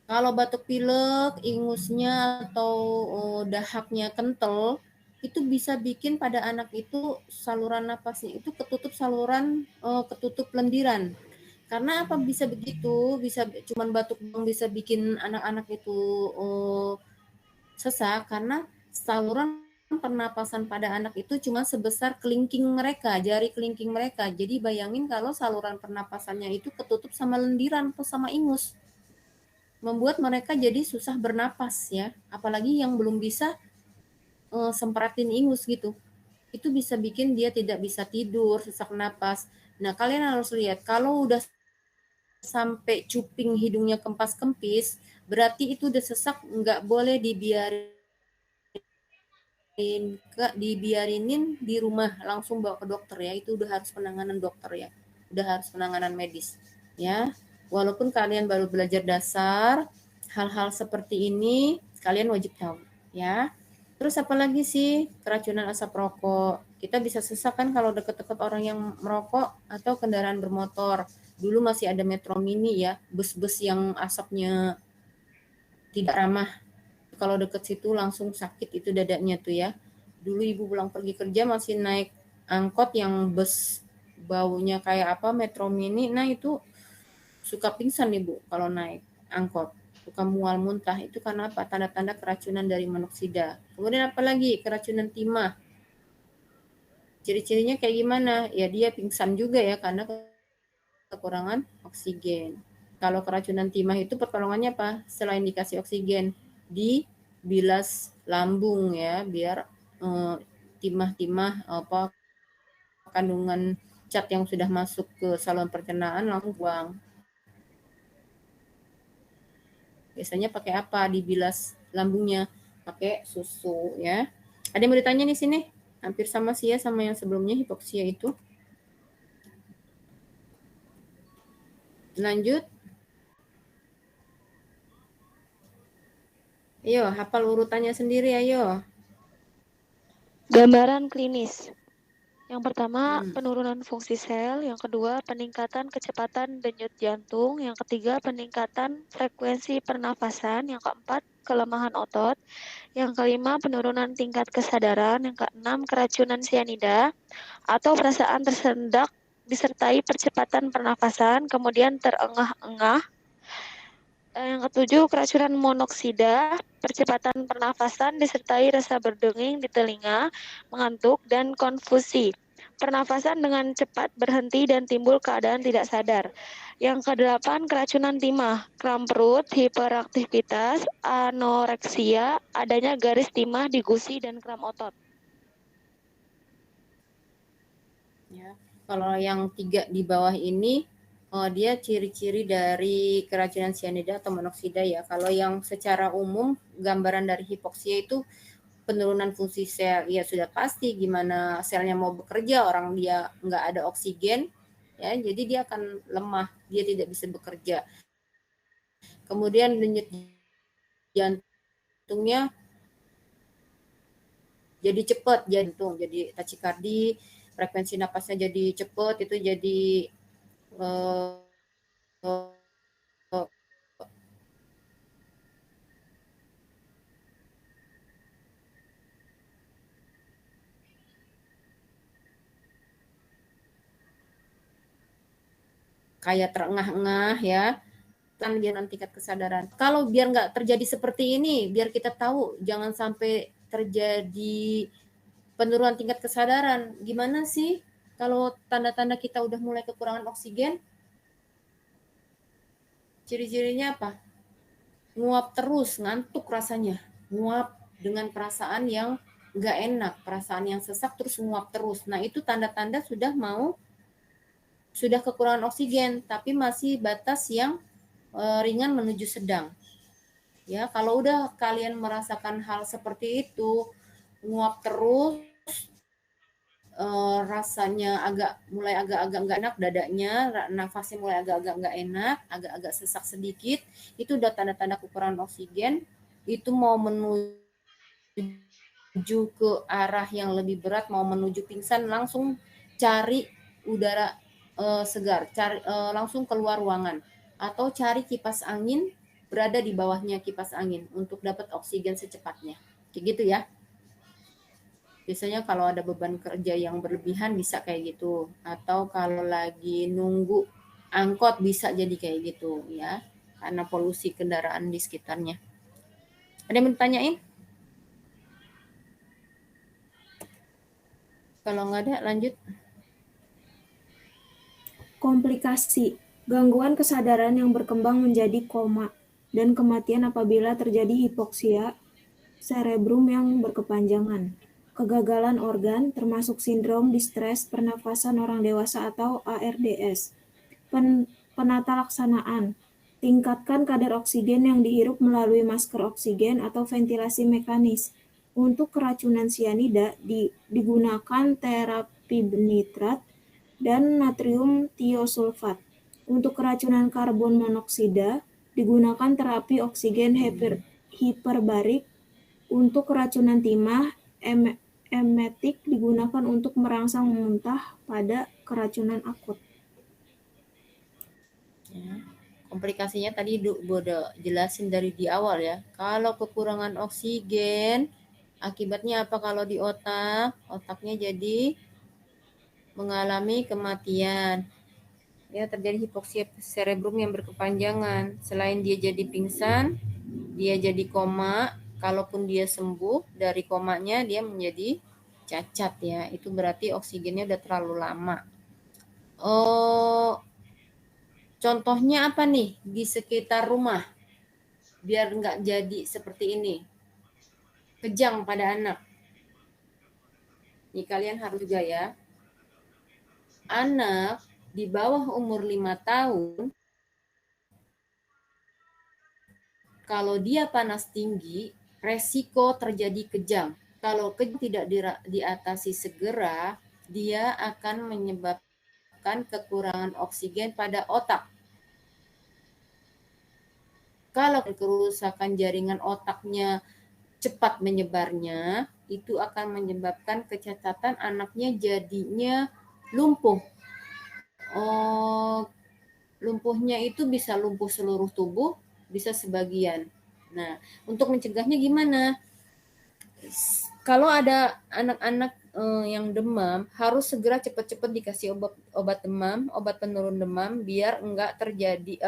Kalau batuk pilek, ingusnya atau dahaknya kental, itu bisa bikin pada anak itu saluran napasnya itu ketutup lendiran. Karena apa bisa begitu? Bisa cuman batuk bisa bikin anak-anak itu sesak karena saluran pernapasan pada anak itu cuma sebesar kelingking mereka, jari kelingking mereka. Jadi bayangin kalau saluran pernapasannya itu ketutup sama lendiran atau sama ingus, membuat mereka jadi susah bernapas ya. Apalagi yang belum bisa sempratin ingus gitu. Itu bisa bikin dia tidak bisa tidur, sesak napas. Nah, kalian harus lihat kalau udah sampai cuping hidungnya kempas-kempis, berarti itu udah sesak, nggak boleh dibiarinin di rumah, langsung bawa ke dokter ya. Itu udah harus penanganan dokter ya, udah harus penanganan medis ya. Walaupun kalian baru belajar dasar, hal-hal seperti ini kalian wajib tahu ya. Terus apalagi sih? Keracunan asap rokok. Kita bisa sesak kan kalau deket-deket orang yang merokok atau kendaraan bermotor. Dulu masih ada Metro Mini ya, bus-bus yang asapnya tidak ramah. Kalau deket situ langsung sakit itu dadanya tuh ya. Dulu ibu pulang pergi kerja masih naik angkot yang bus baunya kayak apa, Metro Mini. Nah itu suka pingsan ibu kalau naik angkot, suka mual muntah. Itu karena apa? Tanda-tanda keracunan dari monoksida. Kemudian apa lagi? Keracunan timah. Ciri-cirinya kayak gimana? Ya dia pingsan juga ya karena kekurangan oksigen. Kalau keracunan timah itu pertolongannya apa? Selain dikasih oksigen, dibilas lambung ya, biar timah-timah apa kandungan cat yang sudah masuk ke saluran pencernaan langsung buang. Biasanya pakai apa? Dibilas lambungnya, pakai susu ya. Ada yang mau ditanya di sini? Hampir sama sih ya sama yang sebelumnya hipoksia itu. Lanjut. Ayo, hafal urutannya sendiri ayo. Gambaran klinis. Yang pertama, penurunan fungsi sel. Yang kedua, peningkatan kecepatan denyut jantung. Yang ketiga, peningkatan frekuensi pernafasan. Yang keempat, kelemahan otot. Yang kelima, penurunan tingkat kesadaran. Yang keenam, keracunan sianida atau perasaan tersendak disertai percepatan pernafasan, kemudian terengah-engah. Yang ketujuh, keracunan monoksida, percepatan pernafasan disertai rasa berdenging di telinga, mengantuk, dan konfusi. Pernafasan dengan cepat berhenti dan timbul keadaan tidak sadar. Yang kedelapan, keracunan timah, kram perut, hiperaktivitas, anoreksia, adanya garis timah di gusi dan kram otot. Ya, kalau yang 3 di bawah ini dia ciri-ciri dari keracunan sianida atau monoksida ya. Kalau yang secara umum gambaran dari hipoksia itu penurunan fungsi sel, ya sudah pasti gimana selnya mau bekerja, orang dia nggak ada oksigen ya, jadi dia akan lemah, dia tidak bisa bekerja. Kemudian denyut jantungnya jadi cepat, jantung jadi tachikardi, frekuensi napasnya jadi cepat, itu jadi kayak terengah-engah ya, kan biar tingkat kesadaran. Kalau biar nggak terjadi seperti ini, biar kita tahu jangan sampai terjadi penurunan tingkat kesadaran. Gimana sih kalau tanda-tanda kita udah mulai kekurangan oksigen? Ciri-cirinya apa? Nguap terus, ngantuk rasanya. Nguap dengan perasaan yang nggak enak, perasaan yang sesak terus nguap terus. Nah itu tanda-tanda sudah kekurangan oksigen, tapi masih batas yang ringan menuju sedang. Ya, kalau udah kalian merasakan hal seperti itu, nguap terus, rasanya mulai agak-agak nggak enak dadanya, nafasnya mulai agak-agak nggak enak, agak-agak sesak sedikit, itu udah tanda-tanda kekurangan oksigen. Itu mau menuju ke arah yang lebih berat, mau menuju pingsan, langsung cari udara segar, langsung keluar ruangan atau cari kipas angin berada di bawahnya kipas angin untuk dapat oksigen secepatnya. Kayak gitu ya. Biasanya kalau ada beban kerja yang berlebihan bisa kayak gitu. Atau kalau lagi nunggu angkot bisa jadi kayak gitu ya. Karena polusi kendaraan di sekitarnya. Ada yang mau ditanyain? Kalau nggak ada, lanjut. Komplikasi, gangguan kesadaran yang berkembang menjadi koma, dan kematian apabila terjadi hipoksia cerebrum yang berkepanjangan. Kegagalan organ, termasuk sindrom distres pernafasan orang dewasa atau ARDS. Penata laksanaan, tingkatkan kadar oksigen yang dihirup melalui masker oksigen atau ventilasi mekanis. Untuk keracunan sianida, digunakan terapi nitrat dan natrium tiosulfat. Untuk keracunan karbon monoksida, digunakan terapi oksigen hiperbarik. Untuk keracunan timah, emetik digunakan untuk merangsang muntah pada keracunan akut. Ya. Komplikasinya tadi udah jelasin dari di awal ya. Kalau kekurangan oksigen, akibatnya apa kalau di otak? Otaknya jadi mengalami kematian. Ya, terjadi hipoksia cerebrum yang berkepanjangan. Selain dia jadi pingsan, dia jadi koma. Kalaupun dia sembuh dari komanya, dia menjadi cacat ya. Itu berarti oksigennya udah terlalu lama. Contohnya apa nih di sekitar rumah? Biar nggak jadi seperti ini. Kejang pada anak. Nih kalian harus juga ya. Anak di bawah umur 5 tahun, kalau dia panas tinggi, resiko terjadi kejang. Kalau kejang tidak diatasi segera, dia akan menyebabkan kekurangan oksigen pada otak. Kalau kerusakan jaringan otaknya cepat menyebarnya, itu akan menyebabkan kecacatan, anaknya jadinya lumpuh. Lumpuhnya itu bisa lumpuh seluruh tubuh, bisa sebagian. Nah, untuk mencegahnya gimana? Kalau ada anak-anak yang demam, harus segera cepat-cepat dikasih obat demam, obat penurun demam, biar enggak terjadi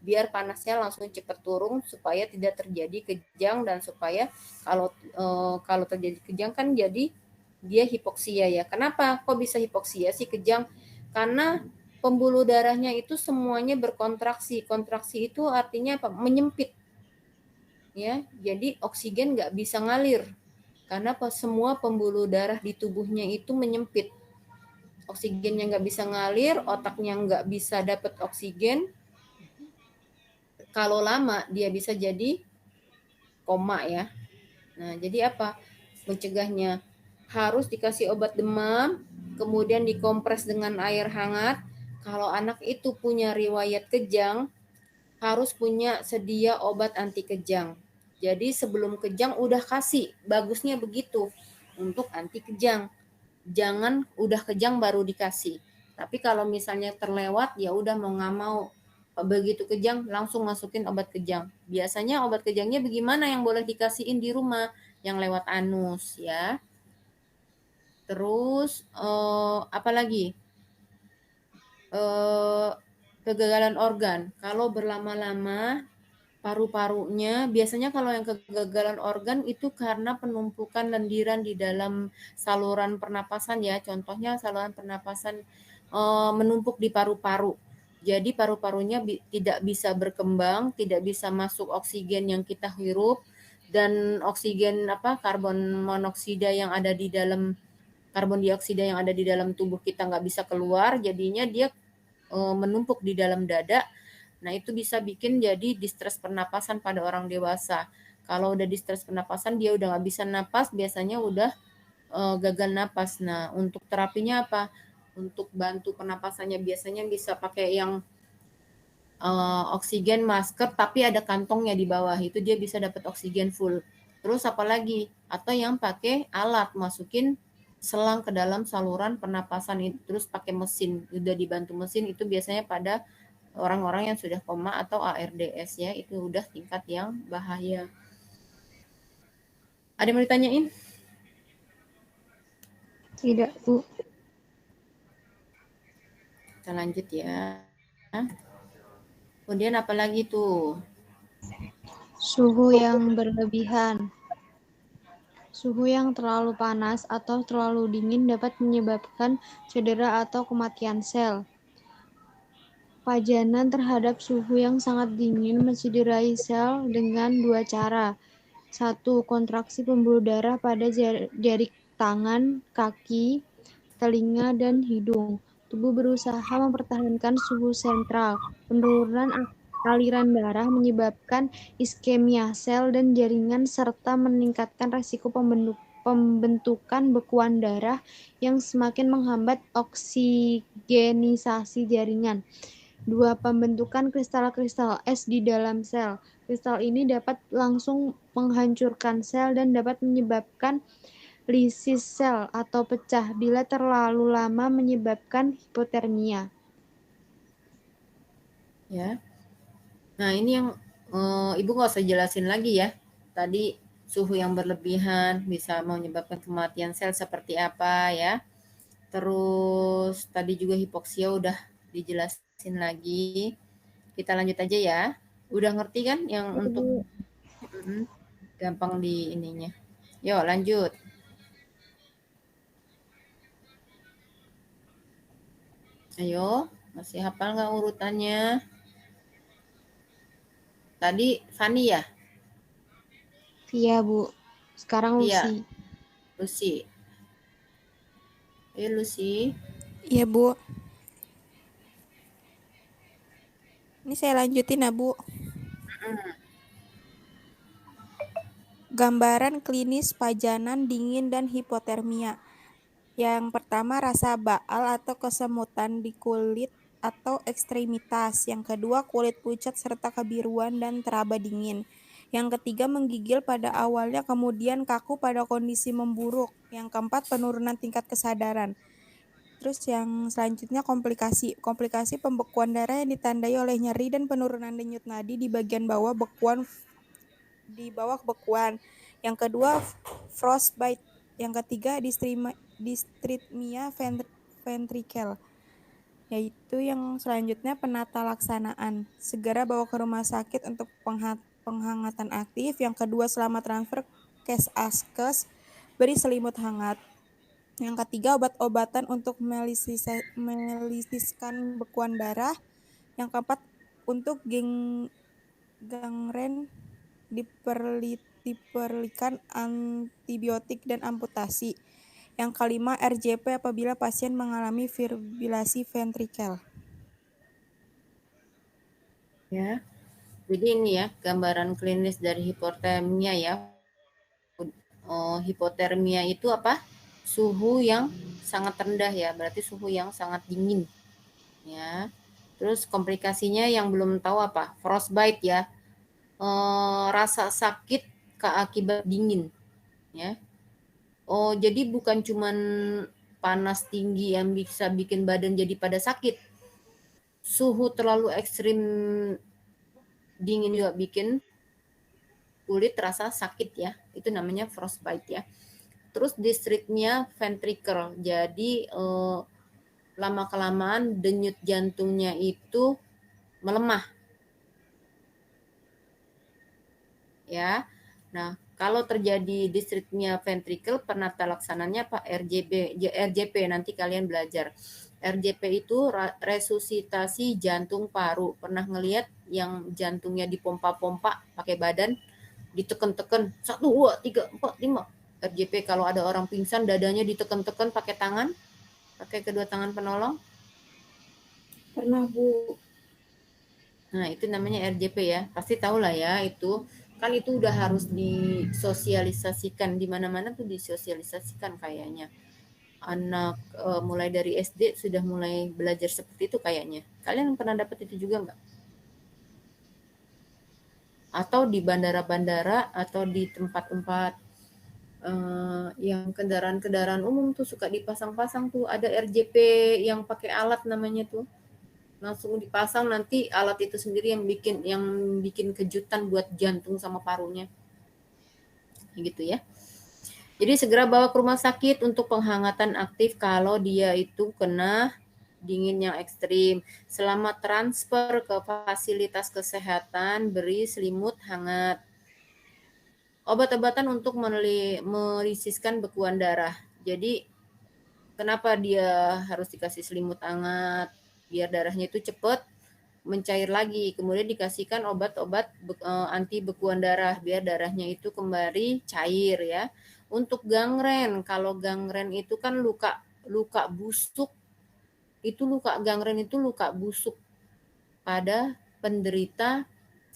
biar panasnya langsung cepat turun supaya tidak terjadi kejang, dan supaya kalau terjadi kejang kan jadi dia hipoksia ya. Kenapa kok bisa hipoksia sih kejang? Karena pembuluh darahnya itu semuanya berkontraksi. Kontraksi itu artinya apa? Menyempit. Ya, jadi oksigen nggak bisa ngalir. Karena semua pembuluh darah di tubuhnya itu menyempit. Oksigennya nggak bisa ngalir, otaknya nggak bisa dapat oksigen. Kalau lama dia bisa jadi koma ya. Nah, jadi apa? Mencegahnya harus dikasih obat demam, kemudian dikompres dengan air hangat. Kalau anak itu punya riwayat kejang, harus punya sedia obat anti kejang. Jadi sebelum kejang udah kasih, bagusnya begitu untuk anti kejang. Jangan udah kejang baru dikasih. Tapi kalau misalnya terlewat, ya udah mau nggak mau, begitu kejang langsung masukin obat kejang. Biasanya obat kejangnya bagaimana yang boleh dikasihin di rumah? Yang lewat anus ya. Terus apa lagi? Kegagalan organ. Kalau berlama-lama, paru-parunya, biasanya kalau yang kegagalan organ itu karena penumpukan lendiran di dalam saluran pernapasan ya. Contohnya saluran pernapasan menumpuk di paru-paru. Jadi paru-parunya tidak bisa berkembang, tidak bisa masuk oksigen yang kita hirup, dan oksigen karbon monoksida yang ada di dalam, karbon dioksida yang ada di dalam tubuh kita nggak bisa keluar, jadinya dia menumpuk di dalam dada. Nah, itu bisa bikin jadi distres pernapasan pada orang dewasa. Kalau udah distres pernapasan, dia udah nggak bisa napas, biasanya udah gagal napas. Nah, untuk terapinya apa? Untuk bantu pernapasannya biasanya bisa pakai yang oksigen masker, tapi ada kantongnya di bawah, itu dia bisa dapat oksigen full. Terus apa lagi? Atau yang pakai alat, masukin selang ke dalam saluran pernapasan itu, terus pakai mesin, udah dibantu mesin, itu biasanya pada orang-orang yang sudah koma atau ARDS ya, itu udah tingkat yang bahaya. Ada yang mau ditanyain? Tidak, Bu. Kita lanjut ya. Kemudian apa lagi tuh? Suhu yang berlebihan. Suhu yang terlalu panas atau terlalu dingin dapat menyebabkan cedera atau kematian sel. Pajanan terhadap suhu yang sangat dingin mencederai sel dengan dua cara. Satu, kontraksi pembuluh darah pada jari tangan, kaki, telinga, dan hidung. Tubuh berusaha mempertahankan suhu sentral. Penurunan aliran darah menyebabkan iskemia sel dan jaringan serta meningkatkan resiko pembentukan bekuan darah yang semakin menghambat oksigenisasi jaringan. Dua, pembentukan kristal-kristal es di dalam sel. Kristal ini dapat langsung menghancurkan sel dan dapat menyebabkan lisis sel atau pecah bila terlalu lama menyebabkan hipotermia. Ya. Nah, ini yang Ibu nggak usah jelasin lagi ya. Tadi suhu yang berlebihan bisa menyebabkan kematian sel seperti apa ya. Terus tadi juga hipoksia udah dijelasin lagi. Kita lanjut aja ya. Udah ngerti kan yang untuk gampang di ininya. Yuk lanjut. Ayo, masih hafal nggak urutannya? Tadi Fani ya? Iya, Bu. Sekarang Iya, Lucy. Lucy. Lucy. Iya, Bu. Ini saya lanjutin ya, Bu. Gambaran klinis pajanan dingin dan hipotermia. Yang pertama, rasa baal atau kesemutan di kulit atau ekstremitas. Yang kedua, kulit pucat serta kebiruan dan teraba dingin. Yang ketiga, menggigil pada awalnya kemudian kaku pada kondisi memburuk. Yang keempat, penurunan tingkat kesadaran. Terus yang selanjutnya komplikasi. Komplikasi pembekuan darah yang ditandai oleh nyeri dan penurunan denyut nadi di bagian bawah bekuan. Yang kedua, frostbite. Yang ketiga, dystrythmia ventricle. Yaitu yang selanjutnya penata laksanaan. Segera bawa ke rumah sakit untuk penghangatan aktif. Yang kedua, selama transfer kes askes, beri selimut hangat. Yang ketiga, obat-obatan untuk melisiskan bekuan darah. Yang keempat, untuk gangren diperlukan antibiotik dan amputasi. Yang kelima, RJP apabila pasien mengalami fibrillasi ventrikel. Ya. Jadi ini ya gambaran klinis dari hipotermia ya. Hipotermia itu apa? Suhu yang sangat rendah ya, berarti suhu yang sangat dingin. Ya. Terus komplikasinya yang belum tahu apa? Frostbite ya. Rasa sakit akibat dingin. Ya. Jadi bukan cuman panas tinggi yang bisa bikin badan jadi pada sakit. Suhu terlalu ekstrim dingin juga bikin kulit terasa sakit ya. Itu namanya frostbite ya. Terus dystrythmia ventricle. Jadi lama-kelamaan denyut jantungnya itu melemah. Ya. Nah, kalau terjadi dystrythmia ventricle, penata laksananya Pak RJP nanti kalian belajar. RJP itu resusitasi jantung paru. Pernah ngelihat yang jantungnya dipompa-pompa pakai badan, diteken-teken 1, 2, 3, 4, 5. RJP kalau ada orang pingsan dadanya diteken-teken pakai tangan, pakai kedua tangan penolong. Pernah, Bu. Nah, itu namanya RJP ya. Pasti tahu lah ya itu. Kan itu udah harus disosialisasikan di mana-mana tuh disosialisasikan kayaknya. Anak mulai dari SD sudah mulai belajar seperti itu kayaknya. Kalian pernah dapat itu juga nggak? Atau di bandara-bandara atau di tempat-tempat yang kendaraan-kendaraan umum tuh suka dipasang-pasang tuh ada RJP yang pakai alat namanya tuh. langsung dipasang, nanti alat itu sendiri yang bikin kejutan buat jantung sama parunya. Gitu ya. Jadi segera bawa ke rumah sakit untuk penghangatan aktif kalau dia itu kena dingin yang ekstrim. Selama transfer ke fasilitas kesehatan, beri selimut hangat. Obat-obatan untuk melisiskan bekuan darah. Jadi kenapa dia harus dikasih selimut hangat? Biar darahnya itu cepat mencair lagi. Kemudian dikasihkan obat-obat anti bekuan darah biar darahnya itu kembali cair ya. Untuk gangren, kalau gangren itu kan luka busuk. Itu gangren itu luka busuk pada penderita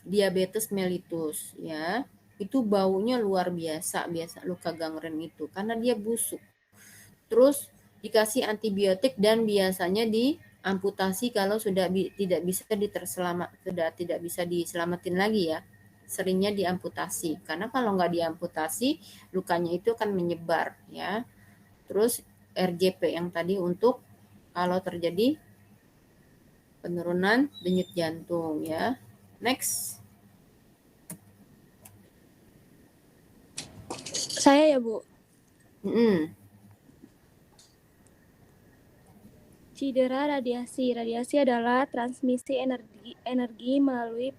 diabetes mellitus ya. Itu baunya luar biasa luka gangren itu karena dia busuk. Terus dikasih antibiotik dan biasanya diamputasi kalau sudah tidak bisa diselamatin lagi ya. Seringnya diamputasi karena kalau nggak diamputasi lukanya itu akan menyebar ya. Terus RJP yang tadi untuk kalau terjadi penurunan denyut jantung ya. Next. Saya ya, Bu. Cedera radiasi. Radiasi adalah transmisi energi melalui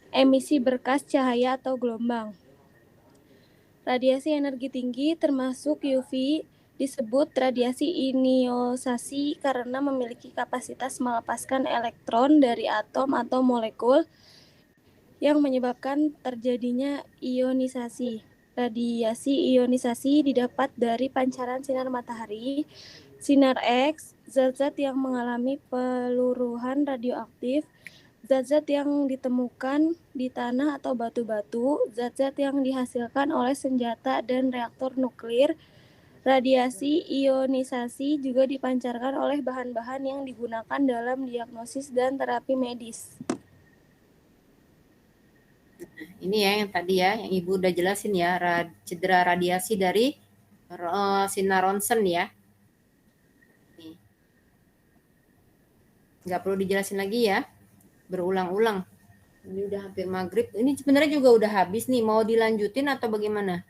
emisi berkas cahaya atau gelombang. Radiasi energi tinggi termasuk UV disebut radiasi ionisasi karena memiliki kapasitas melepaskan elektron dari atom atau molekul yang menyebabkan terjadinya ionisasi. Radiasi ionisasi didapat dari pancaran sinar matahari, sinar X, zat-zat yang mengalami peluruhan radioaktif, zat-zat yang ditemukan di tanah atau batu-batu, zat-zat yang dihasilkan oleh senjata dan reaktor nuklir. Radiasi ionisasi juga dipancarkan oleh bahan-bahan yang digunakan dalam diagnosis dan terapi medis. Ini ya yang tadi ya, yang Ibu udah jelasin ya, cedera radiasi dari sinar ronsen ya. Nih. Nggak perlu dijelasin lagi ya, berulang-ulang. Ini udah hampir maghrib. Ini sebenarnya juga udah habis nih, mau dilanjutin atau bagaimana?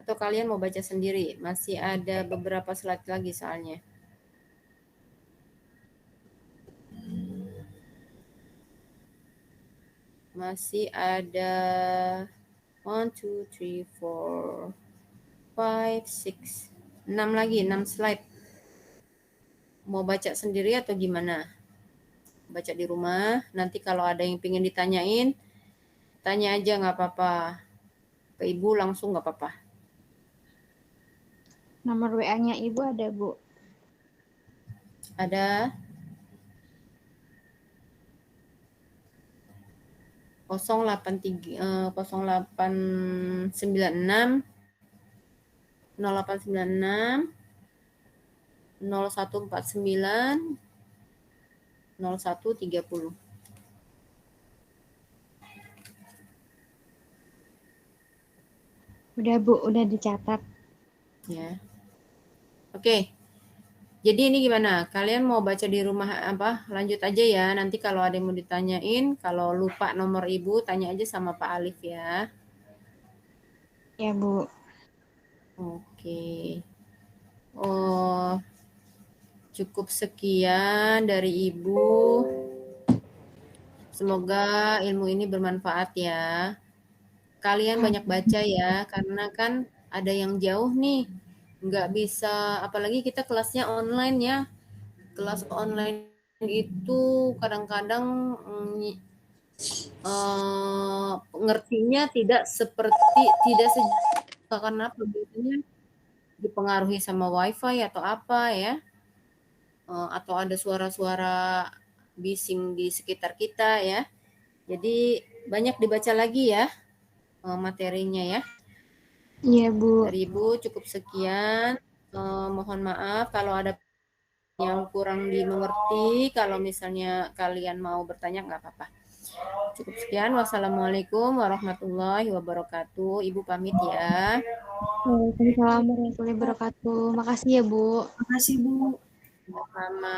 Atau kalian mau baca sendiri? Masih ada beberapa slide lagi soalnya. Masih ada 1, 2, 3, 4, 5, 6. 6 lagi, 6 slide. Mau baca sendiri atau gimana? Baca di rumah. Nanti kalau ada yang pengen ditanyain, tanya aja nggak apa-apa. Ke Ibu langsung nggak apa-apa. Nomor WA-nya Ibu ada, Bu? Ada 086 0896 0149 0130. Udah, Bu, udah dicatat. Ya. Oke. Jadi ini gimana? Kalian mau baca di rumah apa? Lanjut aja ya. Nanti kalau ada yang mau ditanyain, kalau lupa nomor Ibu, tanya aja sama Pak Alif ya. Ya, Bu. Oke. Oh, cukup sekian dari Ibu. Semoga ilmu ini bermanfaat ya. Kalian banyak baca ya, karena kan ada yang jauh nih. Nggak bisa, apalagi kita kelasnya online ya. Kelas online itu kadang-kadang ngertinya tidak karena biasanya dipengaruhi sama wifi atau apa ya, atau ada suara-suara bising di sekitar kita ya. Jadi banyak dibaca lagi ya materinya ya. Iya, Bu. Dari Ibu cukup sekian. Mohon maaf kalau ada yang kurang dimengerti. Kalau misalnya kalian mau bertanya nggak apa-apa. Cukup sekian. Wassalamualaikum warahmatullahi wabarakatuh. Ibu pamit ya. Waalaikumsalam warahmatullahi wabarakatuh. Makasih ya, Bu. Makasih, Bu. Sama-sama.